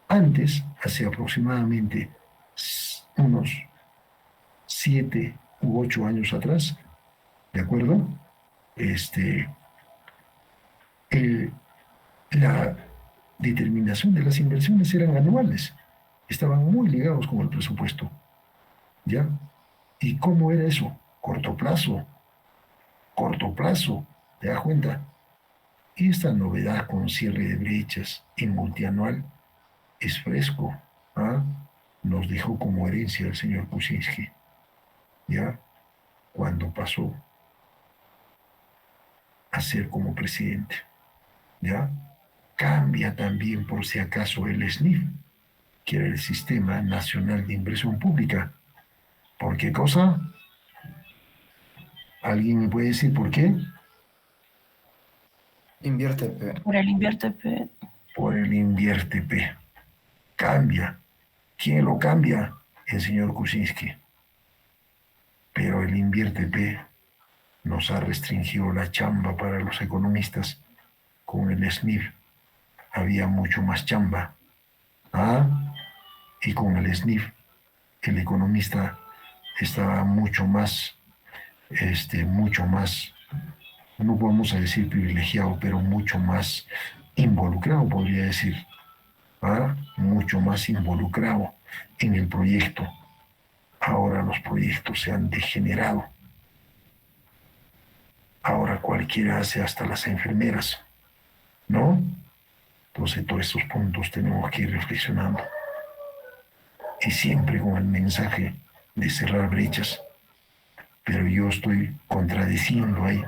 Antes, hace aproximadamente unos 7 u 8 años atrás, ¿de acuerdo? La determinación de las inversiones eran anuales, estaban muy ligados con el presupuesto, ¿ya? ¿Y cómo era eso? Corto plazo, ¿te das cuenta? Y esta novedad con cierre de brechas en multianual es fresco, ¿ah? Nos dejó como herencia el señor Kuczynski, ¿ya? Cuando pasó a ser como presidente, ¿ya? Cambia también, por si acaso, el SNIF, que era el Sistema Nacional de Inversión Pública. ¿Por qué cosa? ¿Alguien me puede decir por qué? Invierte, P. Por el Invierte P. Por el Invierte P. Cambia. ¿Quién lo cambia? El señor Kuczynski. Pero el Invierte P nos ha restringido la chamba para los economistas. Con el SNIF había mucho más chamba. ¿Ah? Y con el SNIF el economista estaba mucho más, no vamos a decir privilegiado, pero mucho más involucrado, podría decir, ¿ah? Mucho más involucrado en el proyecto. Ahora los proyectos se han degenerado. Ahora cualquiera hace, hasta las enfermeras, ¿no? Entonces todos estos puntos tenemos que ir reflexionando. Y siempre con el mensaje de cerrar brechas. Pero yo estoy contradiciendo ahí.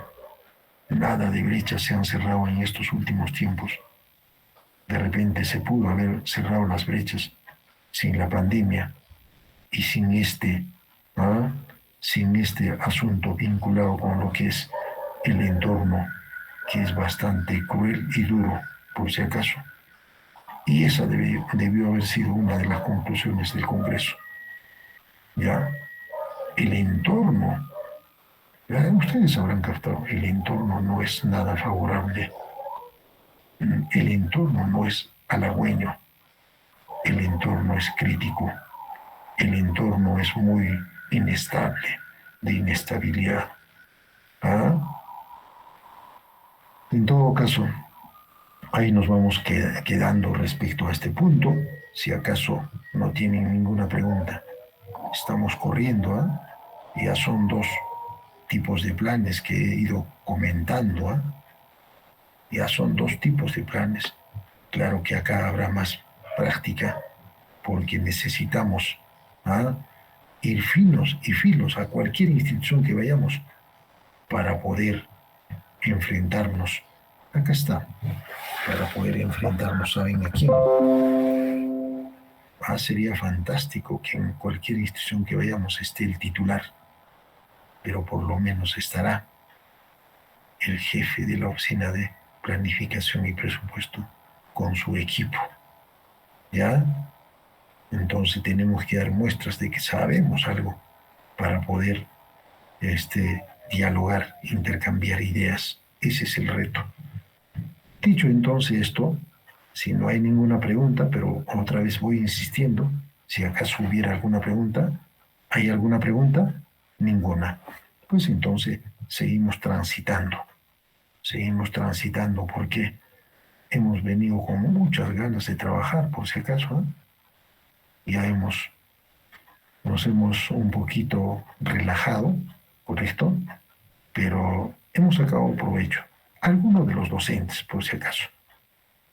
Nada de brechas se han cerrado en estos últimos tiempos. De repente se pudo haber cerrado las brechas sin la pandemia y sin sin este asunto vinculado con lo que es el entorno, que es bastante cruel y duro, por si acaso. Y esa debió haber sido una de las conclusiones del Congreso. ¿Ya? El entorno, ¿ya? Ustedes habrán captado, el entorno no es nada favorable. El entorno no es halagüeño. El entorno es crítico. El entorno es muy inestable, de inestabilidad. ¿Ah? En todo caso, ahí nos vamos quedando respecto a este punto. Si acaso no tienen ninguna pregunta, estamos corriendo, ¿ah? Ya son 2 tipos de planes que he ido comentando, ¿ah? Ya son 2 tipos de planes. Claro que acá habrá más práctica, porque necesitamos, ¿ah?, ir finos y filos a cualquier institución que vayamos para poder enfrentarnos. Acá está, para poder enfrentarnos, ¿saben a quién? Sería fantástico que en cualquier institución que vayamos esté el titular, pero por lo menos estará el jefe de la oficina de planificación y presupuesto con su equipo, ¿ya? Entonces tenemos que dar muestras de que sabemos algo para poder dialogar, intercambiar ideas. Ese es el reto. Dicho entonces esto, si no hay ninguna pregunta, pero otra vez voy insistiendo, si acaso hubiera alguna pregunta, ¿hay alguna pregunta? Ninguna. Pues entonces seguimos transitando porque hemos venido con muchas ganas de trabajar, por si acaso, ¿eh? Ya nos hemos un poquito relajado por esto, pero hemos sacado provecho. Algunos de los docentes, por si acaso,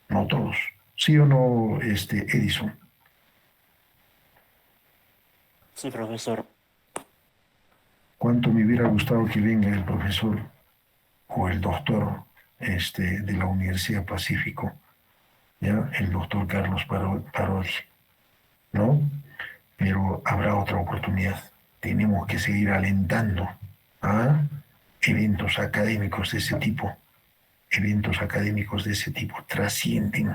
no todos. ¿Sí o no, Edison? Sí, profesor. ¿Cuánto me hubiera gustado que venga el profesor o el doctor de la Universidad Pacífico, ¿ya? El doctor Carlos Parodi, ¿no? Pero habrá otra oportunidad. Tenemos que seguir alentando a eventos académicos de ese tipo. Eventos académicos de ese tipo trascienden.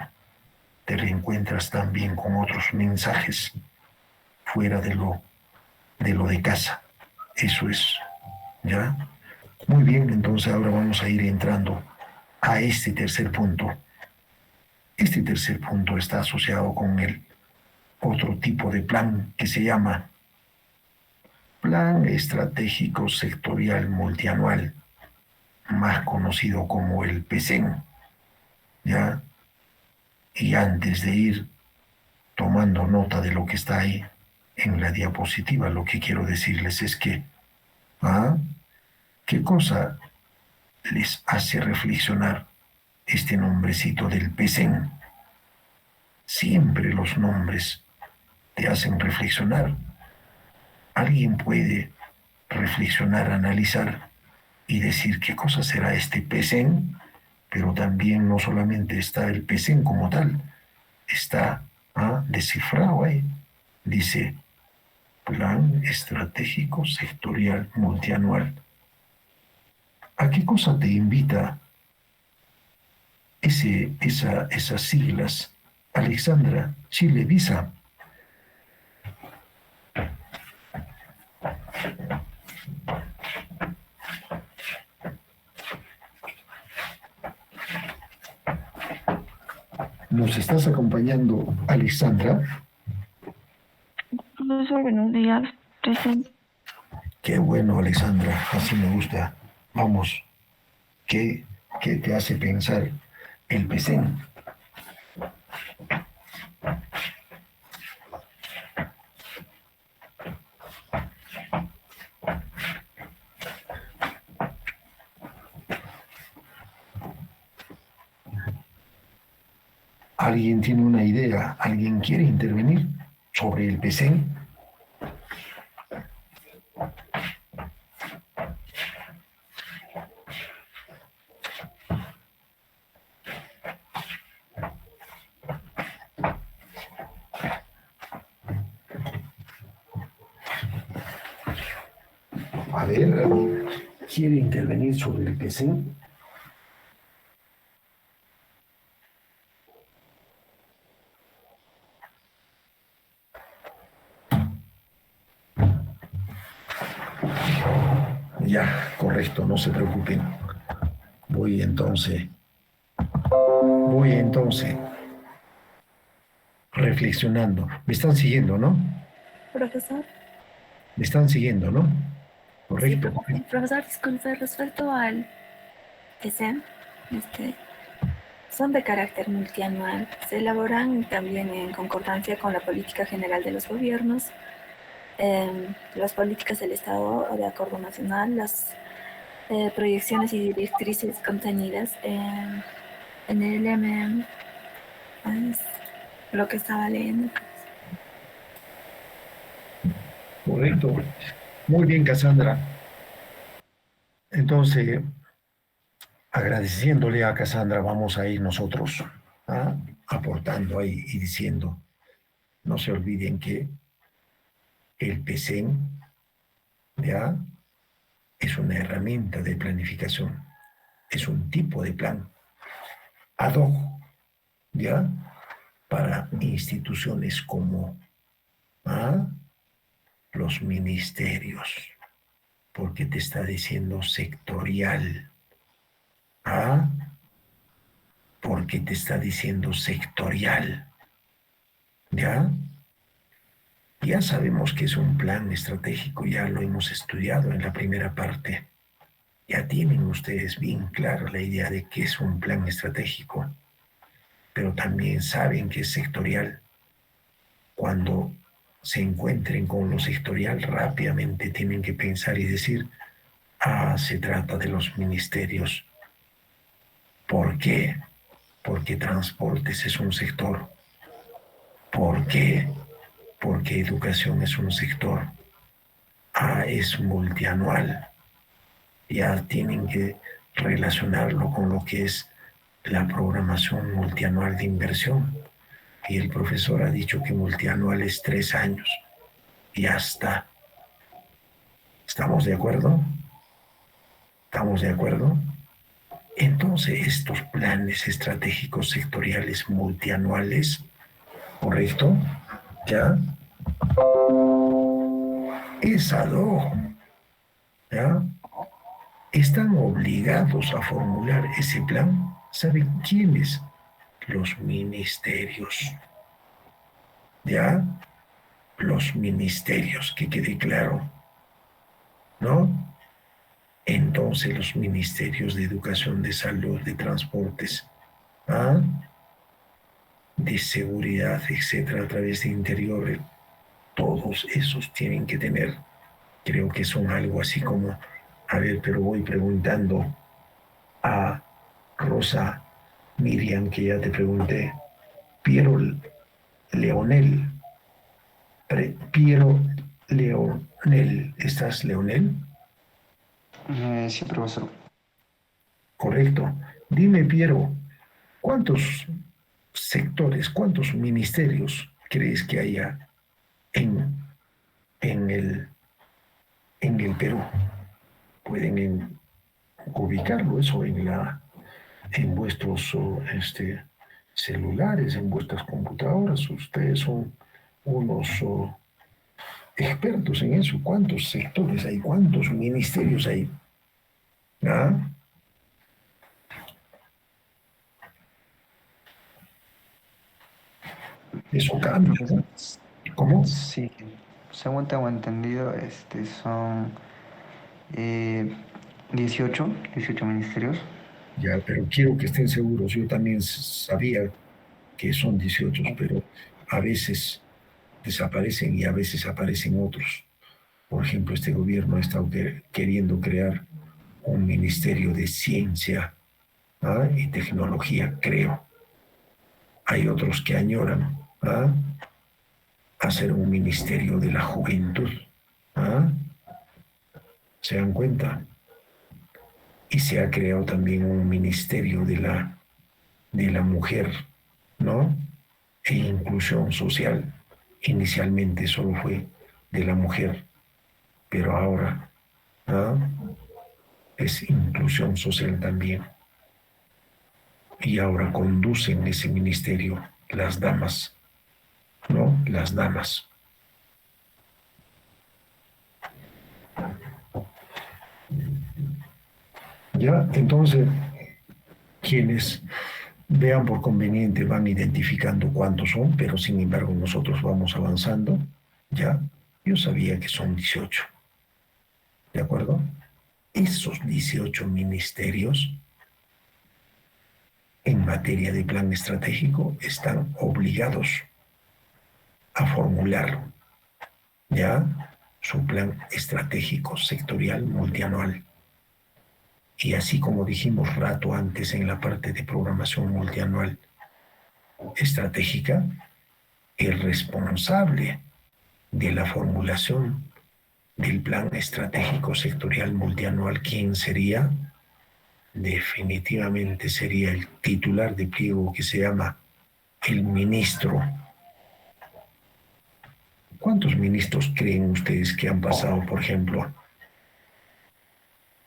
Te reencuentras también con otros mensajes fuera de lo de casa. Eso es, ¿ya? Muy bien, entonces ahora vamos a ir entrando a este tercer punto. Este tercer punto está asociado con el otro tipo de plan que se llama Plan Estratégico Sectorial Multianual, más conocido como el PECEN, ¿ya? Y antes de ir tomando nota de lo que está ahí en la diapositiva, lo que quiero decirles es que, ¿qué cosa les hace reflexionar este nombrecito del PECEN? Siempre los nombres te hacen reflexionar. Alguien puede reflexionar, analizar y decir qué cosa será este PECEN, pero también no solamente está el PECEN como tal, está descifrado ahí. Dice Plan Estratégico Sectorial Multianual. ¿A qué cosa te invita esas siglas, Alexandra? Chile Visa. ¿Nos estás acompañando, Alexandra? Profesor, buenos días. Presente. Qué bueno, Alexandra, así me gusta. Vamos, ¿qué te hace pensar el PECEN? ¿Alguien tiene una idea? ¿Alguien quiere intervenir sobre el PECEN? A ver, ¿alguien quiere intervenir sobre el PECEN? Ya, correcto, no se preocupen. Voy entonces reflexionando. Me están siguiendo, ¿no? Profesor. Me están siguiendo, ¿no? Correcto. Sí, profesor, disculpe, respecto al PECEN, son de carácter multianual. Se elaboran también en concordancia con la política general de los gobiernos, las políticas del Estado de acuerdo nacional, las proyecciones y directrices contenidas en el LMM, es lo que estaba leyendo. Correcto. Muy bien, Cassandra. Entonces, agradeciéndole a Cassandra, vamos a ir nosotros aportando ahí y diciendo, no se olviden que el PECEN ya es una herramienta de planificación, es un tipo de plan ad hoc, ¿ya? Para instituciones como ¿Ah? Los ministerios, porque te está diciendo sectorial. ¿Ah? Porque te está diciendo sectorial. ¿Ya? Ya sabemos que es un plan estratégico, ya lo hemos estudiado en la primera parte. Ya tienen ustedes bien clara la idea de que es un plan estratégico, pero también saben que es sectorial. Cuando se encuentren con lo sectorial, rápidamente tienen que pensar y decir, ah, se trata de los ministerios. ¿Por qué? Porque transportes es un sector. ¿Por qué? Porque educación es un sector. Ah, es multianual. Ya tienen que relacionarlo con lo que es la programación multianual de inversión. Y el profesor ha dicho que multianual es 3 años. Ya está. ¿Estamos de acuerdo? ¿Estamos de acuerdo? Entonces, estos planes estratégicos sectoriales multianuales, ¿correcto? ¿Ya? Es ad hoc, ¿ya? Están obligados a formular ese plan. ¿Saben quiénes? Los ministerios. ¿Ya? Los ministerios, que quede claro, ¿no? Entonces los ministerios de educación, de salud, de transportes, ¿ah? De seguridad, etcétera, a través de interior, todos esos tienen que tener, creo que son algo así como, a ver, pero voy preguntando a Rosa Miriam, que ya te pregunté, Piero Leonel, Piero Leonel, ¿estás Leonel? Sí, profesor. Correcto. Dime, Piero, ¿cuántos sectores, cuántos ministerios crees que haya en el Perú? Pueden ubicarlo eso en vuestros celulares, en vuestras computadoras. Ustedes son unos expertos en eso. ¿Cuántos sectores hay? ¿Cuántos ministerios hay? ¿Ah? Eso cambia, ¿no? ¿Cómo? Sí, según tengo entendido, son 18 ministerios. Ya, pero quiero que estén seguros. Yo también sabía que son 18, pero a veces desaparecen y a veces aparecen otros. Por ejemplo, este gobierno ha estado queriendo crear un ministerio de ciencia, ¿ah? Y tecnología, creo. Hay otros que añoran, ¿ah? Hacer un ministerio de la juventud. ¿Ah? ¿Se dan cuenta? Y se ha creado también un ministerio de la mujer, ¿no? E inclusión social. Inicialmente solo fue de la mujer, pero ahora, ¿ah? Es inclusión social también. Y ahora conducen ese ministerio las damas, ¿no? Las damas. Ya, entonces, quienes vean por conveniente van identificando cuántos son, pero sin embargo nosotros vamos avanzando, ¿ya? Yo sabía que son 18, ¿de acuerdo? Esos 18 ministerios en materia de plan estratégico están obligados a formular, ¿ya? Su plan estratégico sectorial multianual. Y así como dijimos rato antes en la parte de programación multianual estratégica, el responsable de la formulación del plan estratégico sectorial multianual, ¿quién sería? Definitivamente sería el titular de pliego, que se llama el ministro. ¿Cuántos ministros creen ustedes que han pasado, por ejemplo,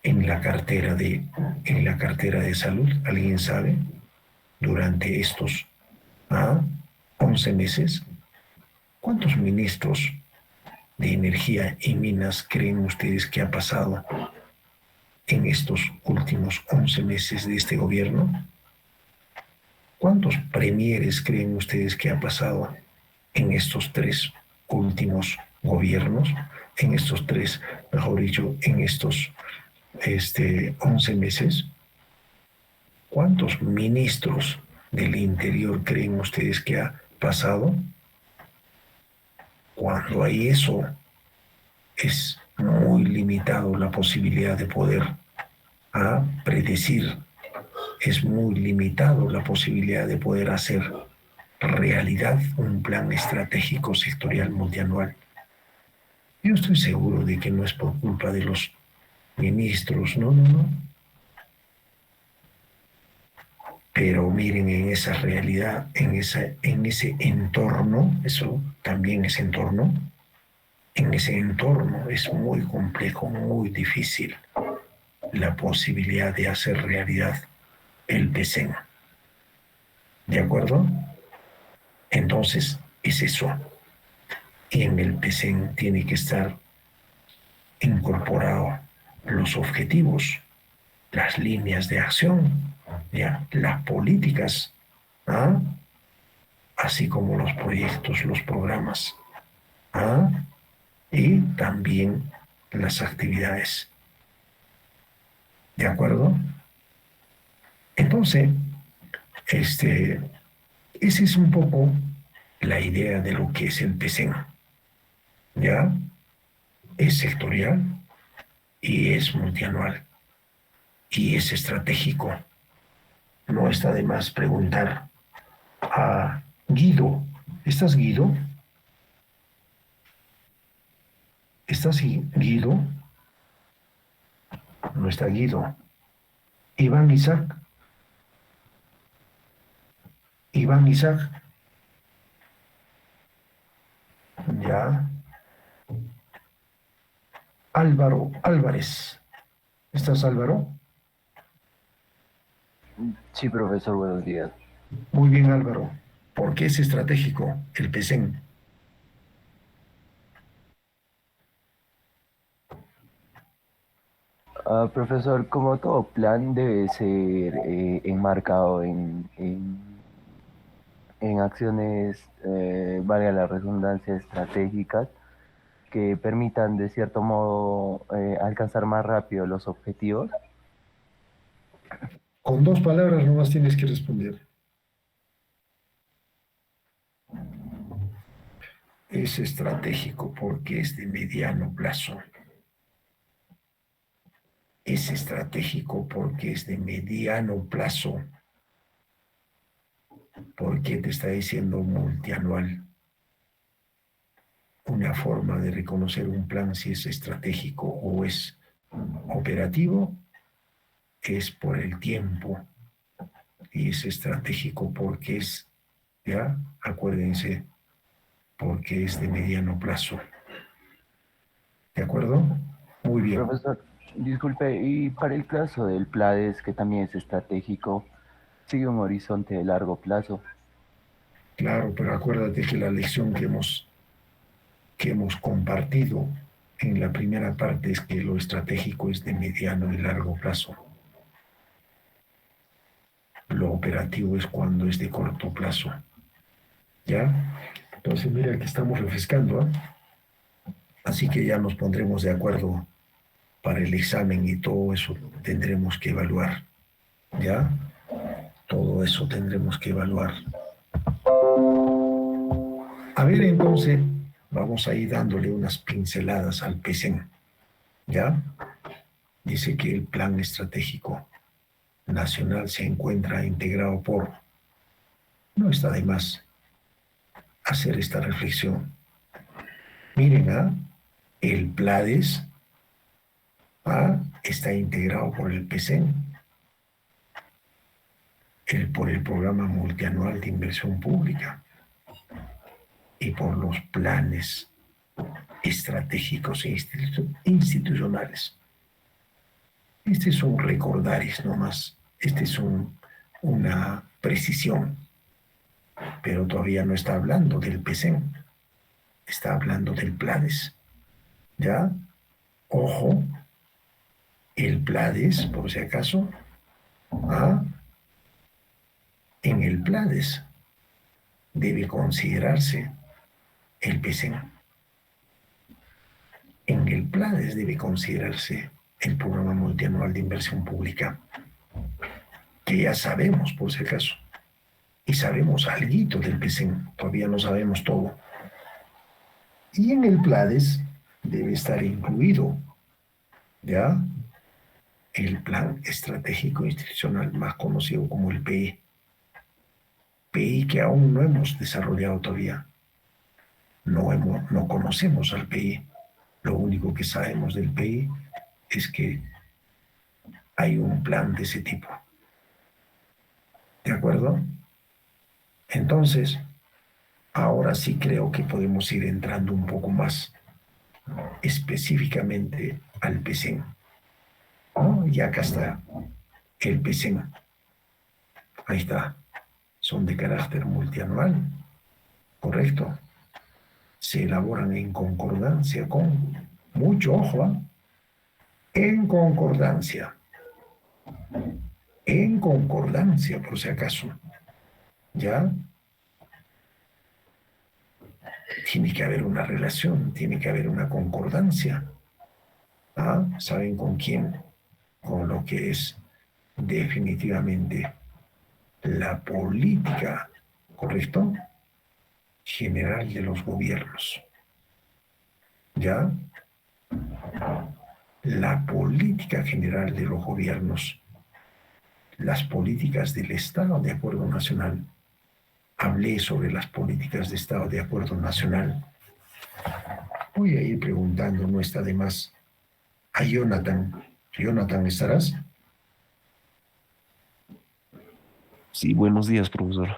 en la cartera de salud? ¿Alguien sabe? Durante estos 11 meses, ¿Cuántos ministros de energía y minas creen ustedes que ha pasado en estos últimos 11 meses de este gobierno? ¿Cuántos premieres creen ustedes que ha pasado en estos 3 últimos gobiernos? En estos 3, mejor dicho, en estos 11 meses. ¿Cuántos ministros del interior creen ustedes que ha pasado? Cuando hay eso, es muy limitado la posibilidad de poder predecir. Es muy limitado la posibilidad de poder hacer realidad un plan estratégico sectorial multianual. Yo estoy seguro de que no es por culpa de los ministros, no. Pero miren, en esa realidad, en ese entorno, eso también es entorno, en ese entorno es muy complejo, muy difícil la posibilidad de hacer realidad el PECEN. ¿De acuerdo? Entonces, es eso. Y en el PECEN tiene que estar incorporado los objetivos, las líneas de acción, ¿ya? Las políticas, así como los proyectos, los programas, y también las actividades. ¿De acuerdo? Entonces, esa es un poco la idea de lo que es el PECEN. ¿Ya? Es sectorial y es multianual y es estratégico. No está de más preguntar a Guido. ¿Estás, Guido? ¿Estás, Guido? No está Guido. Iván Isaac. Iván Isaac. Ya. Álvaro Álvarez. ¿Estás, Álvaro? Sí, profesor, buenos días. Muy bien, Álvaro. ¿Por qué es estratégico el PECEN? Profesor, como todo plan debe ser enmarcado en acciones, valga la redundancia, estratégicas que permitan de cierto modo alcanzar más rápido los objetivos. Con 2 palabras nomás tienes que responder. Es estratégico porque es de mediano plazo. Es estratégico porque es de mediano plazo. Porque te está diciendo multianual. Una forma de reconocer un plan si es estratégico o es operativo es por el tiempo. Y es estratégico porque es, ya, acuérdense, porque es de mediano plazo. ¿De acuerdo? Muy bien. Profesor, disculpe, y para el caso del PLADES, que también es estratégico, sigue un horizonte de largo plazo. Claro, pero acuérdate que la lección que hemos compartido en la primera parte es que lo estratégico es de mediano y largo plazo. Lo operativo es cuando es de corto plazo. ¿Ya? Entonces, mira que estamos refrescando, Así que ya nos pondremos de acuerdo para el examen y todo eso tendremos que evaluar. ¿Ya? Todo eso tendremos que evaluar. A ver, entonces, vamos a ir dándole unas pinceladas al PECEN. ¿Ya? Dice que el plan estratégico nacional se encuentra integrado por... No está de más hacer esta reflexión. Miren, el PLADES está integrado por el PECEN, por el Programa Multianual de Inversión Pública y por los planes estratégicos e institucionales. Este es un recordaris nomás, este es una precisión, pero todavía no está hablando del PECEN. está hablando del PLADES. ¿Ya? Ojo, el PLADES, por si acaso, en el PLADES debe considerarse el PESEN. En el PLADES debe considerarse el Programa Multianual de Inversión Pública, que ya sabemos, por si acaso, y sabemos alguito del PESEN, todavía no sabemos todo. Y en el PLADES debe estar incluido, ¿ya?, el Plan Estratégico Institucional, más conocido como el PI. PI que aún no hemos desarrollado todavía. No conocemos al PI. Lo único que sabemos del PI es que hay un plan de ese tipo. ¿De acuerdo? Entonces, ahora sí creo que podemos ir entrando un poco más específicamente al PESEN. ¿No? Y acá está el PESEN. Ahí está. Son de carácter multianual. Correcto. Se elaboran en concordancia con, mucho ojo, en concordancia. En concordancia, por si acaso. ¿Ya? Tiene que haber una relación, tiene que haber una concordancia. ¿Saben con quién? Con lo que es definitivamente la política, ¿correcto?, general de los gobiernos. ¿Ya? La política general de los gobiernos, las políticas del Estado de Acuerdo Nacional. Hablé sobre las políticas de Estado de Acuerdo Nacional. Voy a ir preguntando, no está de más, a Jonathan. Jonathan, ¿estarás? Sí, buenos días, profesor.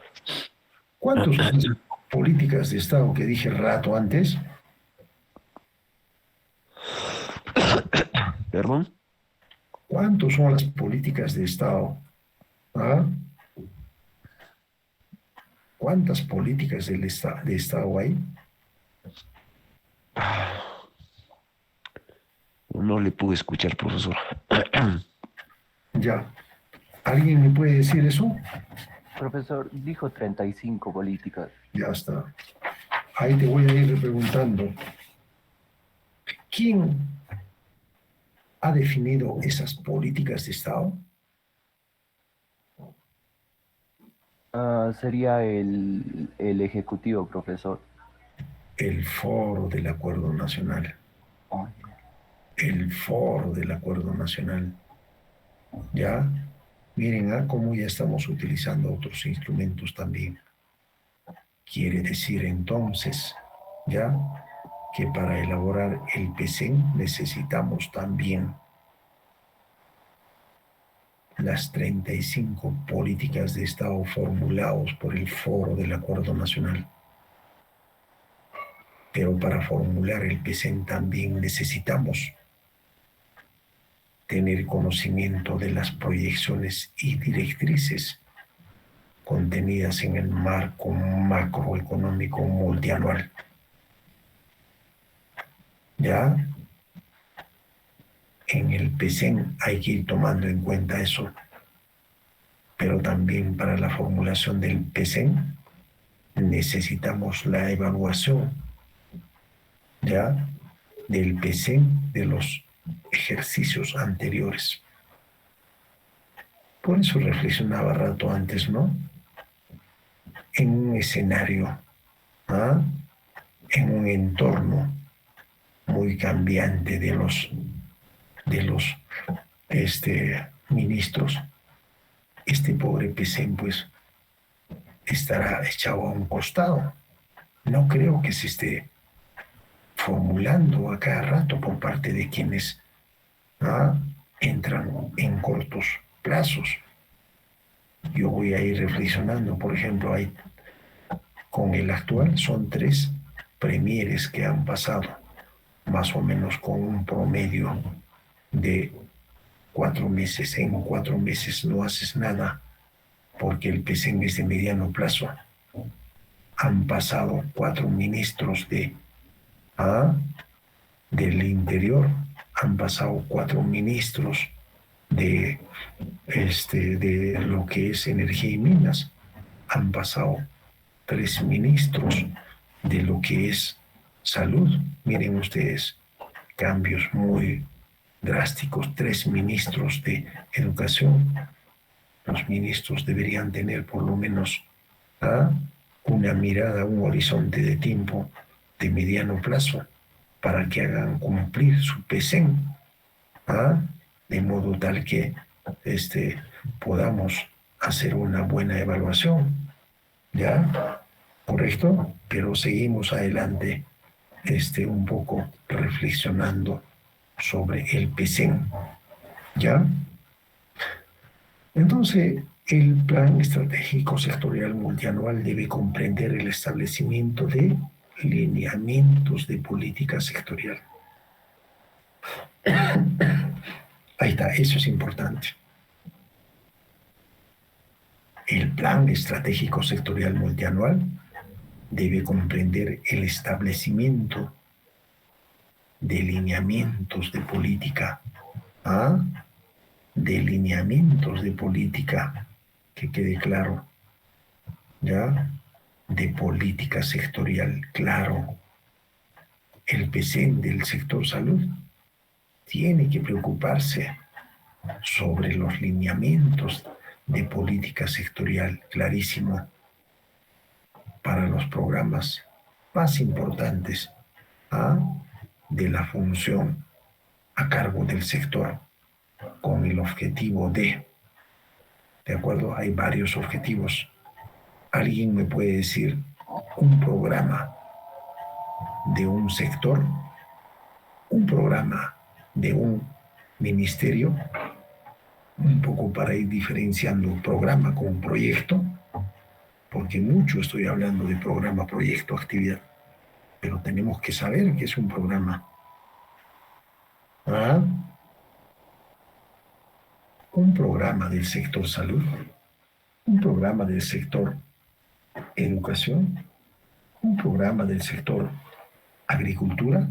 ¿Cuántas son las políticas de Estado que dije rato antes? ¿Perdón? ¿Cuántas son las políticas de Estado? ¿Cuántas políticas de Estado hay? No le pude escuchar, profesor. Ya. ¿Alguien me puede decir eso? Profesor, dijo 35 políticas. Ya está. Ahí te voy a ir preguntando. ¿Quién ha definido esas políticas de Estado? Sería el Ejecutivo, profesor. El Foro del Acuerdo Nacional. El Foro del Acuerdo Nacional. ¿Ya? Miren cómo ya estamos utilizando otros instrumentos también. Quiere decir entonces, ¿ya?, que para elaborar el PESEN necesitamos también las 35 políticas de Estado formulados por el Foro del Acuerdo Nacional. Pero para formular el PESEN también necesitamos tener conocimiento de las proyecciones y directrices contenidas en el marco macroeconómico multianual. ¿Ya? En el PESEN hay que ir tomando en cuenta eso. Pero también para la formulación del PESEN necesitamos la evaluación, ¿ya?, del PESEN de los ejercicios anteriores. Por eso reflexionaba rato antes, ¿no? En un escenario, en un entorno muy cambiante de los ministros, este pobre PESEN pues estará echado a un costado. No creo que se esté formulando a cada rato por parte de quienes entran en cortos plazos. Yo voy a ir reflexionando, por ejemplo, con el actual son 3 premieres que han pasado, más o menos con un promedio de 4 meses. En 4 meses no haces nada, porque el PESEN es de mediano plazo. Han pasado 4 ministros de ¿ah? Del Interior han pasado 4 ministros de lo que es energía y minas. Han pasado 3 ministros de lo que es salud. Miren ustedes, cambios muy drásticos. 3 ministros de educación. Los ministros deberían tener por lo menos una mirada, un horizonte de tiempo de mediano plazo para que hagan cumplir su PESEN, de modo tal que podamos hacer una buena evaluación, ¿ya? ¿Correcto? Pero seguimos adelante un poco reflexionando sobre el PESEN, ¿ya? Entonces, el Plan Estratégico Sectorial Multianual debe comprender el establecimiento de lineamientos de política sectorial. Ahí está, eso es importante. El Plan Estratégico Sectorial Multianual debe comprender el establecimiento de lineamientos de política, de lineamientos de política, que quede claro, ¿ya? De política sectorial, claro. El PESEN del sector salud tiene que preocuparse sobre los lineamientos de política sectorial, clarísimo, para los programas más importantes de la función a cargo del sector, con el objetivo ¿de acuerdo? Hay varios objetivos. ¿Alguien me puede decir un programa de un sector, un programa de un ministerio, un poco para ir diferenciando programa con proyecto, porque mucho estoy hablando de programa, proyecto, actividad, pero tenemos que saber que es un programa. Un programa del sector salud, un programa del sector educación, un programa del sector agricultura,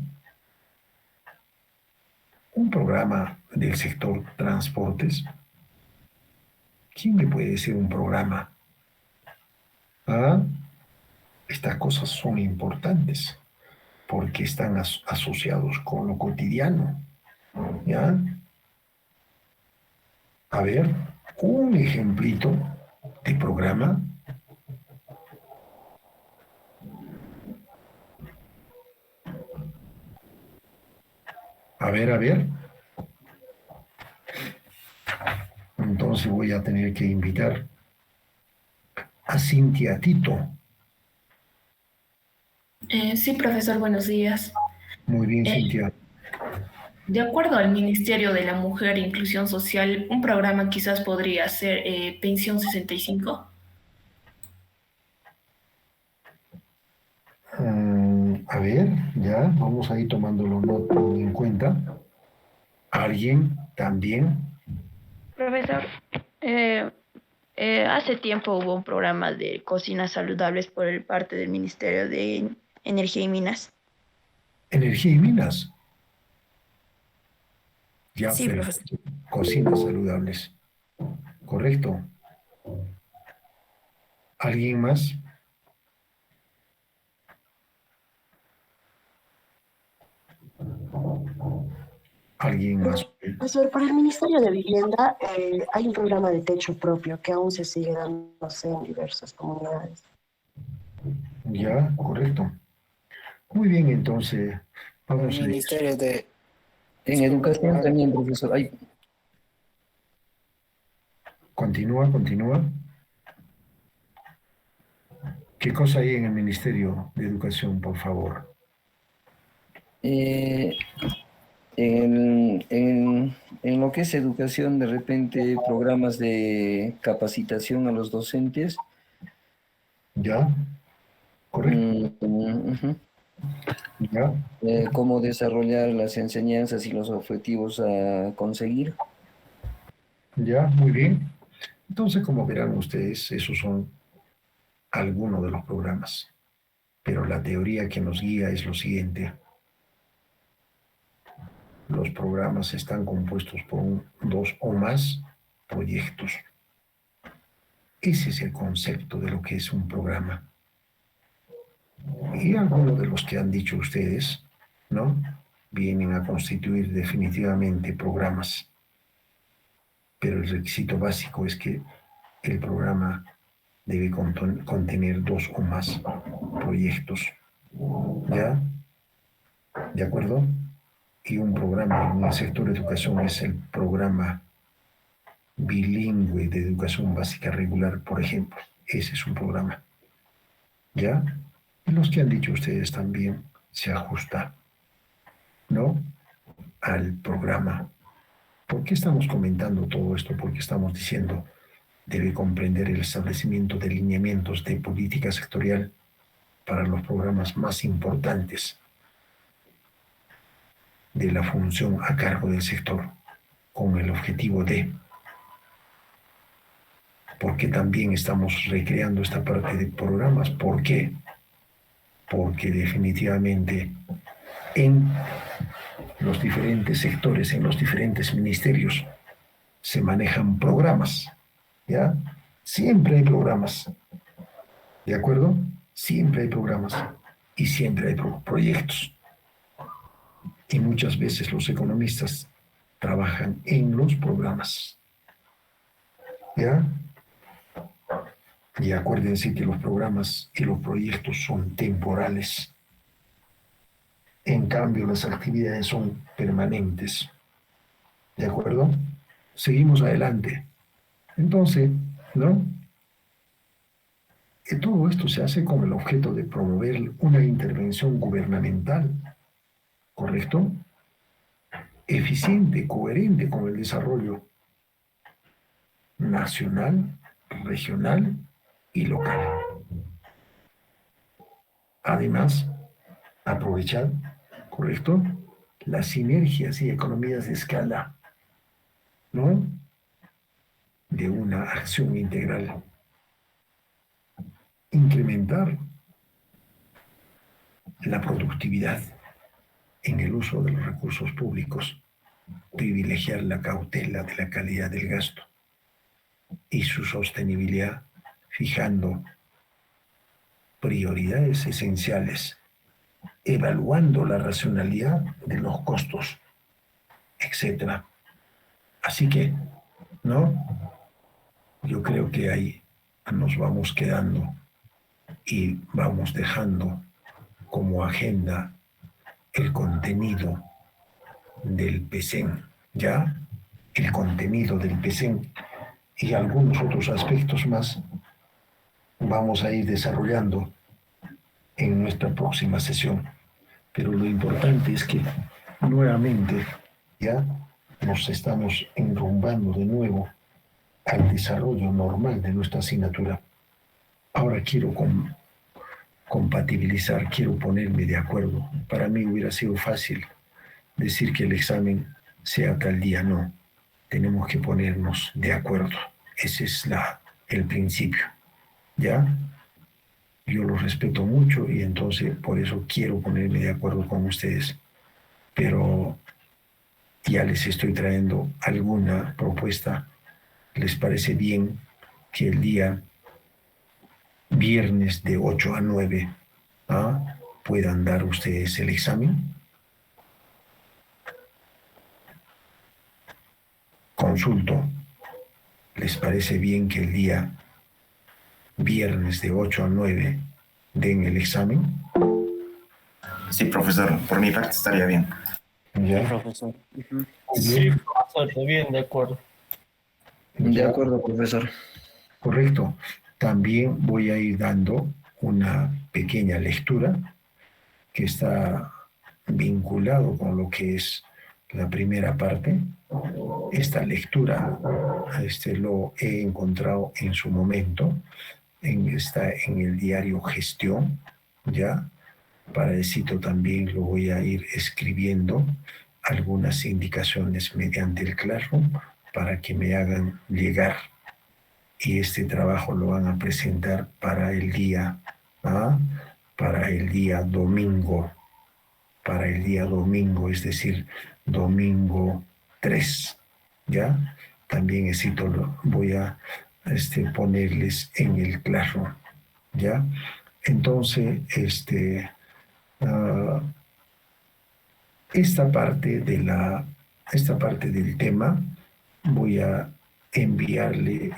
un programa del sector transportes. ¿Quién me puede decir un programa? Estas cosas son importantes porque están asociados con lo cotidiano, ¿ya? A ver, un ejemplito de programa. A ver. Entonces voy a tener que invitar a Cintia Tito. Sí, profesor, buenos días. Muy bien, Cintia. De acuerdo al Ministerio de la Mujer e Inclusión Social, un programa quizás podría ser Pensión 65. A ver, ya, vamos a ir tomándolo en cuenta. ¿Alguien también? Profesor, hace tiempo hubo un programa de cocinas saludables por parte del Ministerio de Energía y Minas. ¿Energía y minas? Ya, Sí, perfecto. Cocinas saludables. Correcto. ¿Alguien más? ¿Alguien más? Profesor, para el Ministerio de Vivienda hay un programa de techo propio que aún se sigue dándose en diversas comunidades. Ya, correcto. Muy bien, entonces vamos El Ministerio de... En educación también, profesor. Continúa. ¿Qué cosa hay en el Ministerio de Educación, por favor? En lo que es educación, de repente, programas de capacitación a los docentes. Ya, correcto. Ya. Cómo desarrollar las enseñanzas y los objetivos a conseguir. Ya, muy bien. Entonces, como verán ustedes, esos son algunos de los programas. Pero la teoría que nos guía es lo siguiente. Los programas están compuestos por dos o más proyectos. Ese es el concepto de lo que es un programa. Y algunos de los que han dicho ustedes, ¿no?, vienen a constituir definitivamente programas. Pero el requisito básico es que el programa debe contener dos o más proyectos. ¿Ya? ¿De acuerdo? Y un programa en el sector de educación es el programa bilingüe de educación básica regular, por ejemplo. Ese es un programa. ¿Ya? Y los que han dicho ustedes también se ajusta, ¿no?, al programa. ¿Por qué estamos comentando todo esto? Porque estamos diciendo, debe comprender el establecimiento de lineamientos de política sectorial para los programas más importantes de la función a cargo del sector, con el objetivo de... ¿Por qué también estamos recreando esta parte de programas? ¿Por qué? Porque definitivamente en los diferentes sectores, en los diferentes ministerios, se manejan programas, ¿ya? Siempre hay programas, ¿de acuerdo? Siempre hay programas y siempre hay proyectos. Y muchas veces los economistas trabajan en los programas, ¿ya? Y acuérdense que los programas y los proyectos son temporales. En cambio, las actividades son permanentes. ¿De acuerdo? Seguimos adelante. Entonces, ¿no?, todo esto se hace con el objeto de promover una intervención gubernamental, ¿correcto?, eficiente, coherente con el desarrollo nacional, regional y local. Además, aprovechar, ¿correcto?, las sinergias y economías de escala, ¿no?, de una acción integral. Incrementar la productividad en el uso de los recursos públicos, privilegiar la cautela de la calidad del gasto y su sostenibilidad, fijando prioridades esenciales, evaluando la racionalidad de los costos, etc. Así que, ¿no?, yo creo que ahí nos vamos quedando y vamos dejando como agenda el contenido del PECEN, ¿ya? El contenido del PECEN y algunos otros aspectos más vamos a ir desarrollando en nuestra próxima sesión. Pero lo importante es que nuevamente ya nos estamos enrumbando de nuevo al desarrollo normal de nuestra asignatura. Ahora quiero compatibilizar, quiero ponerme de acuerdo. Para mí hubiera sido fácil decir que el examen sea tal día, no. Tenemos que ponernos de acuerdo. Ese es el principio, ¿ya? Yo los respeto mucho y entonces por eso quiero ponerme de acuerdo con ustedes. Pero ya les estoy trayendo alguna propuesta. ¿Les parece bien que el día viernes de 8 a 9 puedan dar ustedes el examen? Consulto. ¿Les parece bien que el día viernes de 8 a 9 den el examen? Sí, profesor. Por mi parte estaría bien. ¿Ya? Sí, profesor. Sí, profesor, está bien, de acuerdo. De acuerdo, profesor. Correcto. También voy a ir dando una pequeña lectura que está vinculado con lo que es la primera parte. Esta lectura lo he encontrado en su momento, está en el diario Gestión, ¿ya? Para éxito también lo voy a ir escribiendo algunas indicaciones mediante el Classroom para que me hagan llegar. Y este trabajo lo van a presentar para el día domingo. Para el día domingo, es decir, domingo 3, ¿ya? También voy a ponerles en el Classroom, ¿ya? Entonces, esta parte del tema voy a enviarle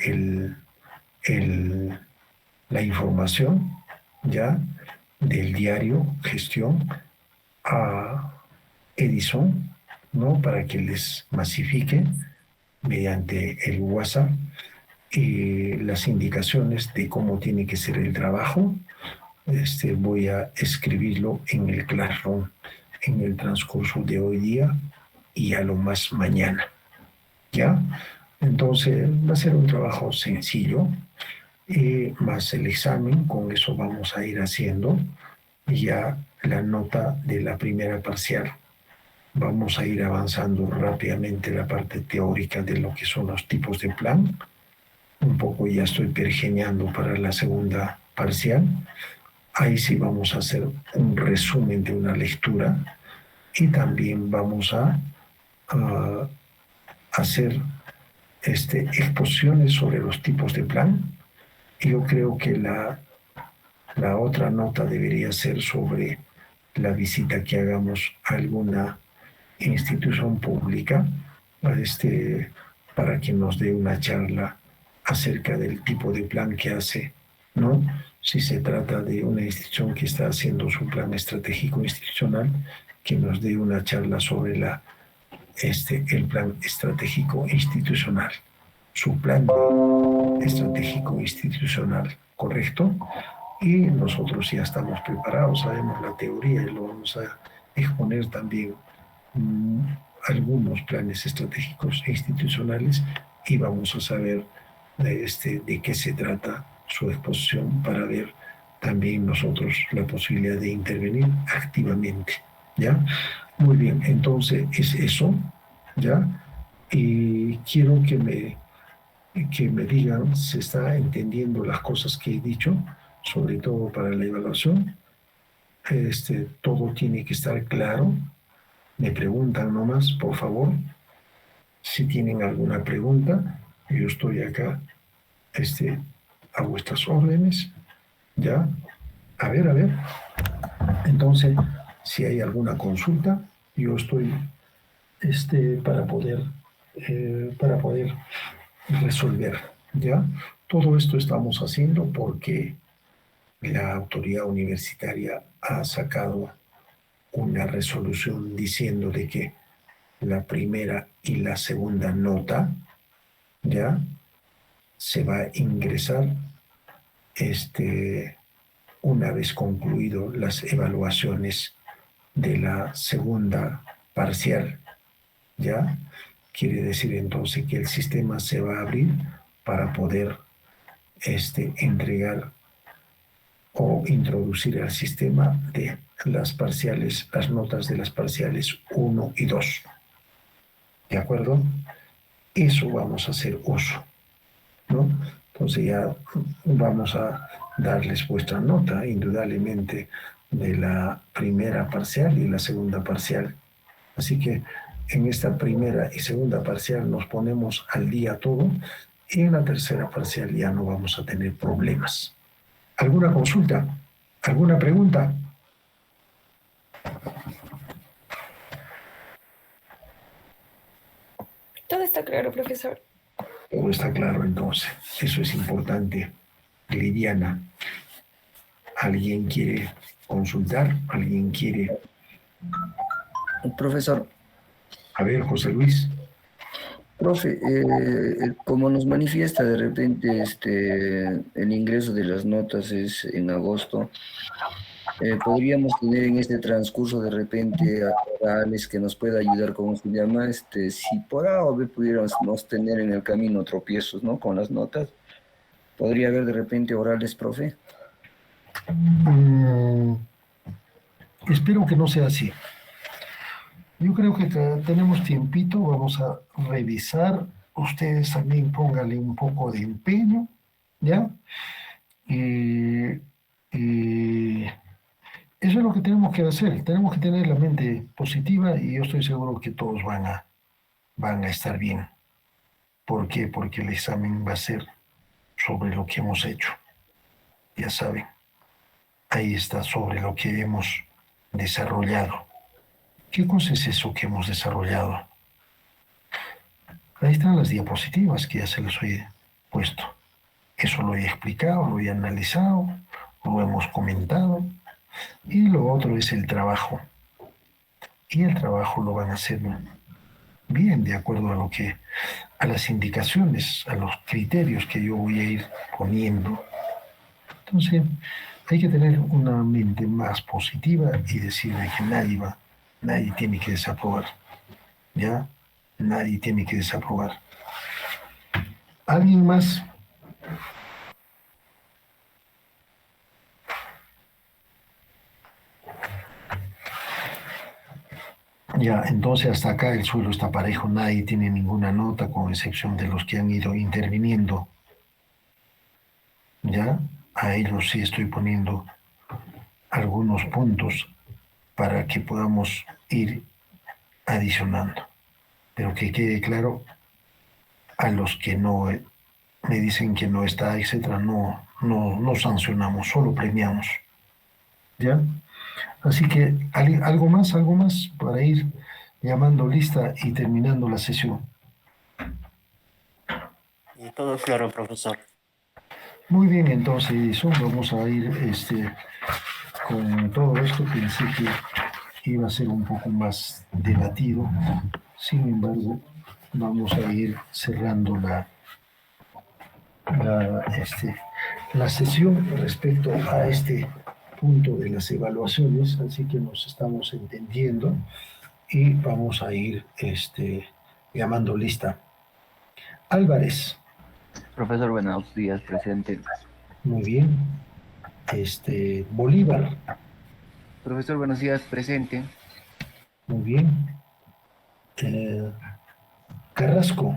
la información, ¿ya? Del diario Gestión a Edison, ¿no? Para que les masifique mediante el WhatsApp las indicaciones de cómo tiene que ser el trabajo. Voy a escribirlo en el Classroom en el transcurso de hoy día y a lo más mañana, ¿ya? Entonces va a ser un trabajo sencillo, más el examen, con eso vamos a ir haciendo ya la nota de la primera parcial. Vamos a ir avanzando rápidamente la parte teórica de lo que son los tipos de plan. Un poco ya estoy pergeñando para la segunda parcial. Ahí sí vamos a hacer un resumen de una lectura y también vamos a hacer exposiciones sobre los tipos de plan. Y yo creo que la otra nota debería ser sobre la visita que hagamos a alguna institución pública para que nos dé una charla acerca del tipo de plan que hace, ¿no? Si se trata de una institución que está haciendo su plan estratégico institucional, que nos dé una charla sobre el plan estratégico institucional, su plan estratégico institucional, ¿correcto? Y nosotros ya estamos preparados, sabemos la teoría y lo vamos a exponer también algunos planes estratégicos e institucionales y vamos a saber de qué se trata su exposición para ver también nosotros la posibilidad de intervenir activamente, ¿ya? Muy bien, entonces es eso, ¿ya? Y quiero que me digan si está entendiendo las cosas que he dicho, sobre todo para la evaluación. Todo tiene que estar claro. Me preguntan nomás, por favor, si tienen alguna pregunta. Yo estoy acá a vuestras órdenes, ¿ya? A ver. Entonces, si hay alguna consulta, yo estoy para poder resolver, ¿ya? Todo esto estamos haciendo porque la autoridad universitaria ha sacado una resolución diciendo de que la primera y la segunda nota, ¿ya? Se va a ingresar una vez concluido las evaluaciones de la segunda parcial, ¿ya? Quiere decir entonces que el sistema se va a abrir para poder entregar o introducir al sistema de las parciales, las notas de las parciales 1 y 2. ¿De acuerdo? Eso vamos a hacer uso, ¿no? Entonces ya vamos a darles vuestra nota, indudablemente, de la primera parcial y la segunda parcial. Así que en esta primera y segunda parcial nos ponemos al día todo y en la tercera parcial ya no vamos a tener problemas. ¿Alguna consulta? ¿Alguna pregunta? Todo está claro, profesor. Todo está claro entonces. Eso es importante. Lidiana, ¿alguien quiere consultar? ¿Alguien quiere? Profesor. A ver, José Luis. Profe, como nos manifiesta de repente el ingreso de las notas es en agosto, podríamos tener en este transcurso de repente orales que nos pueda ayudar, como se llama, si por A o B pudiéramos tener en el camino tropiezos, ¿no? Con las notas, ¿podría haber de repente orales, profe? Espero que no sea así. Yo creo que tenemos tiempito, vamos a revisar. Ustedes también pónganle un poco de empeño, ¿ya? Eso es lo que tenemos que hacer. Tenemos que tener la mente positiva y yo estoy seguro que todos van a estar bien. ¿Por qué? Porque el examen va a ser sobre lo que hemos hecho. Ya saben, ahí está sobre lo que hemos desarrollado. ¿Qué cosa es eso que hemos desarrollado? Ahí están las diapositivas que ya se les he puesto. Eso lo he explicado, lo he analizado, lo hemos comentado. Y lo otro es el trabajo. Y el trabajo lo van a hacer bien, de acuerdo a las indicaciones, a los criterios que yo voy a ir poniendo. Entonces, hay que tener una mente más positiva y decirle que nadie tiene que desaprobar. ¿Ya? Nadie tiene que desaprobar. ¿Alguien más? Ya, entonces hasta acá el suelo está parejo, nadie tiene ninguna nota, con excepción de los que han ido interviniendo. Ya, a ellos sí estoy poniendo algunos puntos para que podamos ir adicionando. Pero que quede claro, a los que no me dicen que no está, etcétera, no sancionamos, solo premiamos. ¿Ya? Así que algo más para ir llamando lista y terminando la sesión. Y todo claro, profesor. Muy bien, entonces eso, vamos a ir con todo esto. Pensé que iba a ser un poco más debatido, sin embargo, vamos a ir cerrando la sesión respecto a este punto de las evaluaciones, así que nos estamos entendiendo y vamos a ir llamando lista. Álvarez. Profesor, buenos días, presente. Muy bien. Bolívar. Profesor, buenos días, presente. Muy bien. Carrasco.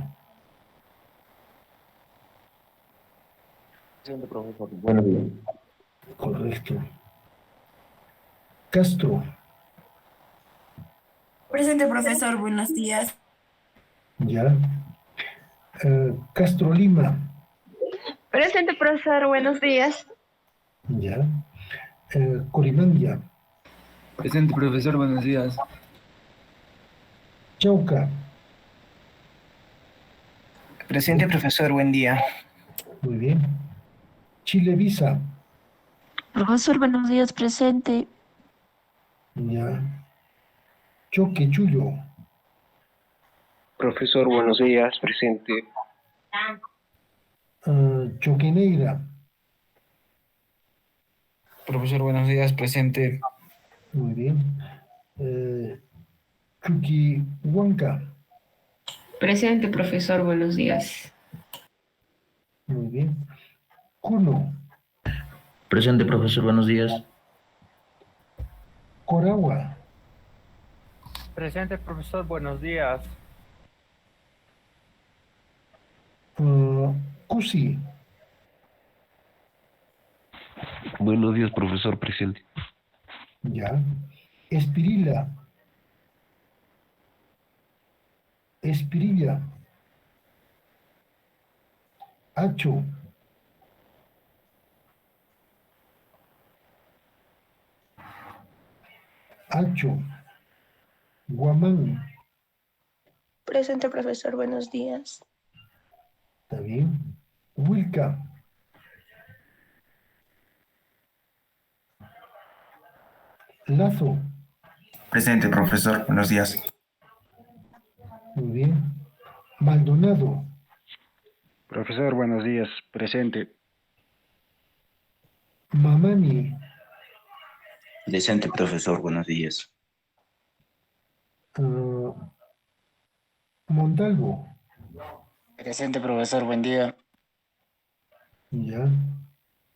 Presente, profesor. Buenos días. Correcto. Castro. Presente, profesor. Buenos días. Ya. Castro Lima. Presente, profesor. Buenos días. Ya. Corimandia. Presente, profesor. Buenos días. Chauca. Presente, profesor. Buen día. Muy bien. Chilevisa. Profesor, buenos días, presente. Ya. Choquechuyo. Profesor, buenos días, presente. Choqueneira. Profesor, buenos días, presente. Muy bien. Chuquihuanca. Presente, profesor, buenos días. Muy bien. Cuno. Presente, profesor, buenos días. Coragua. Presente, profesor, buenos días. Cusi. Buenos días, profesor, presente. Ya. Espirila. Espirilla. Hacho. Hacho. Guamán. Presente, profesor. Buenos días. Está bien. Huilca. Lazo. Presente, profesor. Buenos días. Muy bien. Maldonado. Profesor, buenos días, presente. Mamani. Presente, profesor, buenos días. Montalvo. Presente, profesor, buen día. Ya.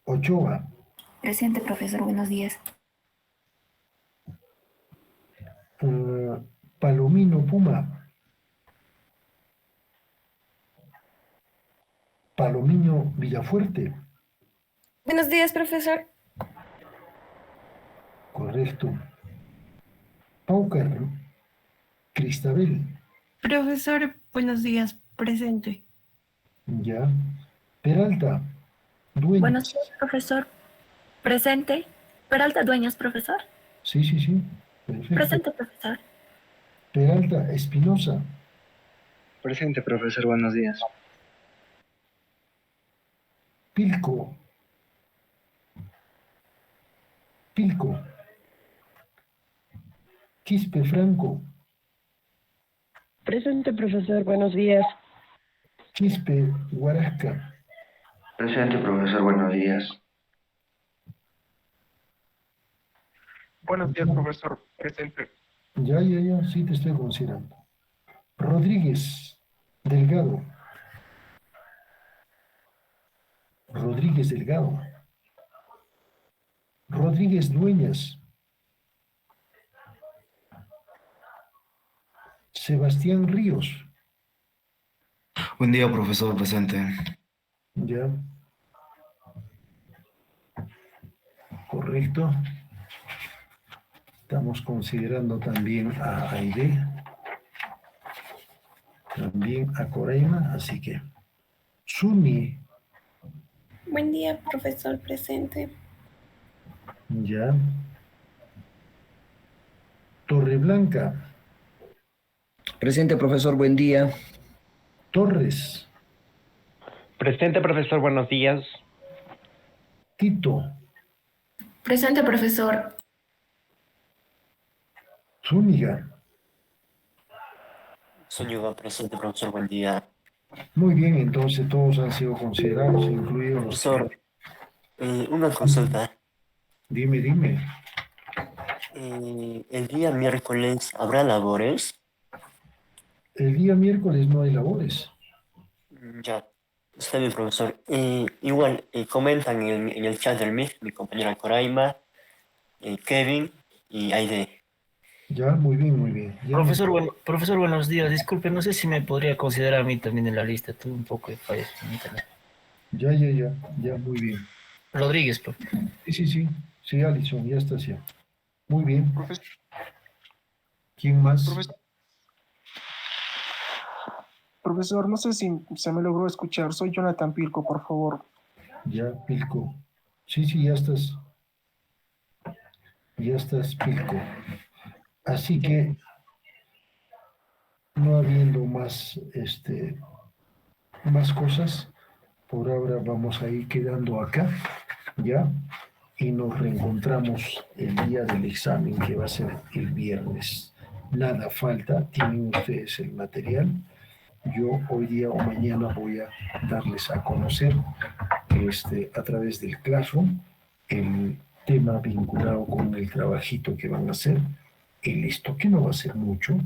Ochoa. Presente, profesor, buenos días. Palomino Puma. Palomino Villafuerte. Buenos días, profesor. Correcto. Paucar, Cristabel. Profesor, buenos días, presente. Ya. Peralta, Dueñas. Buenos días, profesor. Presente. Peralta Dueñas, profesor. Sí, sí, sí. Perfecto. Presente, profesor. Peralta, Espinosa. Presente, profesor, buenos días. Pilco. Pilco. Quispe Franco. Presente, profesor. Buenos días. Quispe Huarasca. Presente, profesor, buenos días. Buenos días, profesor. Presente. Ya, sí te estoy considerando. Rodríguez Delgado. Rodríguez Delgado. Rodríguez Dueñas. Sebastián Ríos. Buen día, profesor, presente. Ya. Correcto. Estamos considerando también a Aide, también a Coreima, así que Suni, Buen día, profesor, presente. ya. Torreblanca, Presente, profesor, buen día. Torres, Presente, profesor. Buenos días. Tito, Presente, profesor. Zúñiga. Zúñiga, presente, profesor. Buen día. Muy bien, entonces todos han sido considerados, incluidos los... Profesor, una consulta. Dime. El día miércoles, ¿habrá labores? El día miércoles no hay labores. Ya, está bien, profesor. Igual, comentan en el chat del MIF, mi compañera Coraima, Kevin y Aide. Ya, muy bien. Ya. Profesor, buenos días. Disculpe, no sé si me podría considerar a mí también en la lista. Tuve un poco de fallas en internet. Ya, muy bien. Rodríguez, profe. Sí, Alison, ya estás ya. Muy bien. ¿Quién más? Profesor, no sé si se me logró escuchar. Soy Jonathan Pilco, por favor. Ya, Pilco. Sí, ya estás. Ya estás, Pilco. Así que, no habiendo más, más cosas, por ahora vamos a ir quedando acá, ¿ya? Y nos reencontramos el día del examen, que va a ser el viernes. Nada falta, tienen ustedes el material. Yo hoy día o mañana voy a darles a conocer a través del Classroom el tema vinculado con el trabajito que van a hacer y listo, que no va a ser mucho,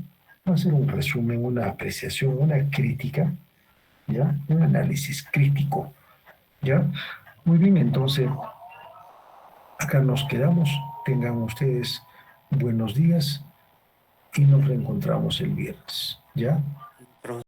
va a ser un resumen, una apreciación, una crítica, ¿ya? Un análisis crítico, ¿ya? Muy bien, entonces acá nos quedamos, tengan ustedes buenos días y nos reencontramos el viernes, ¿ya?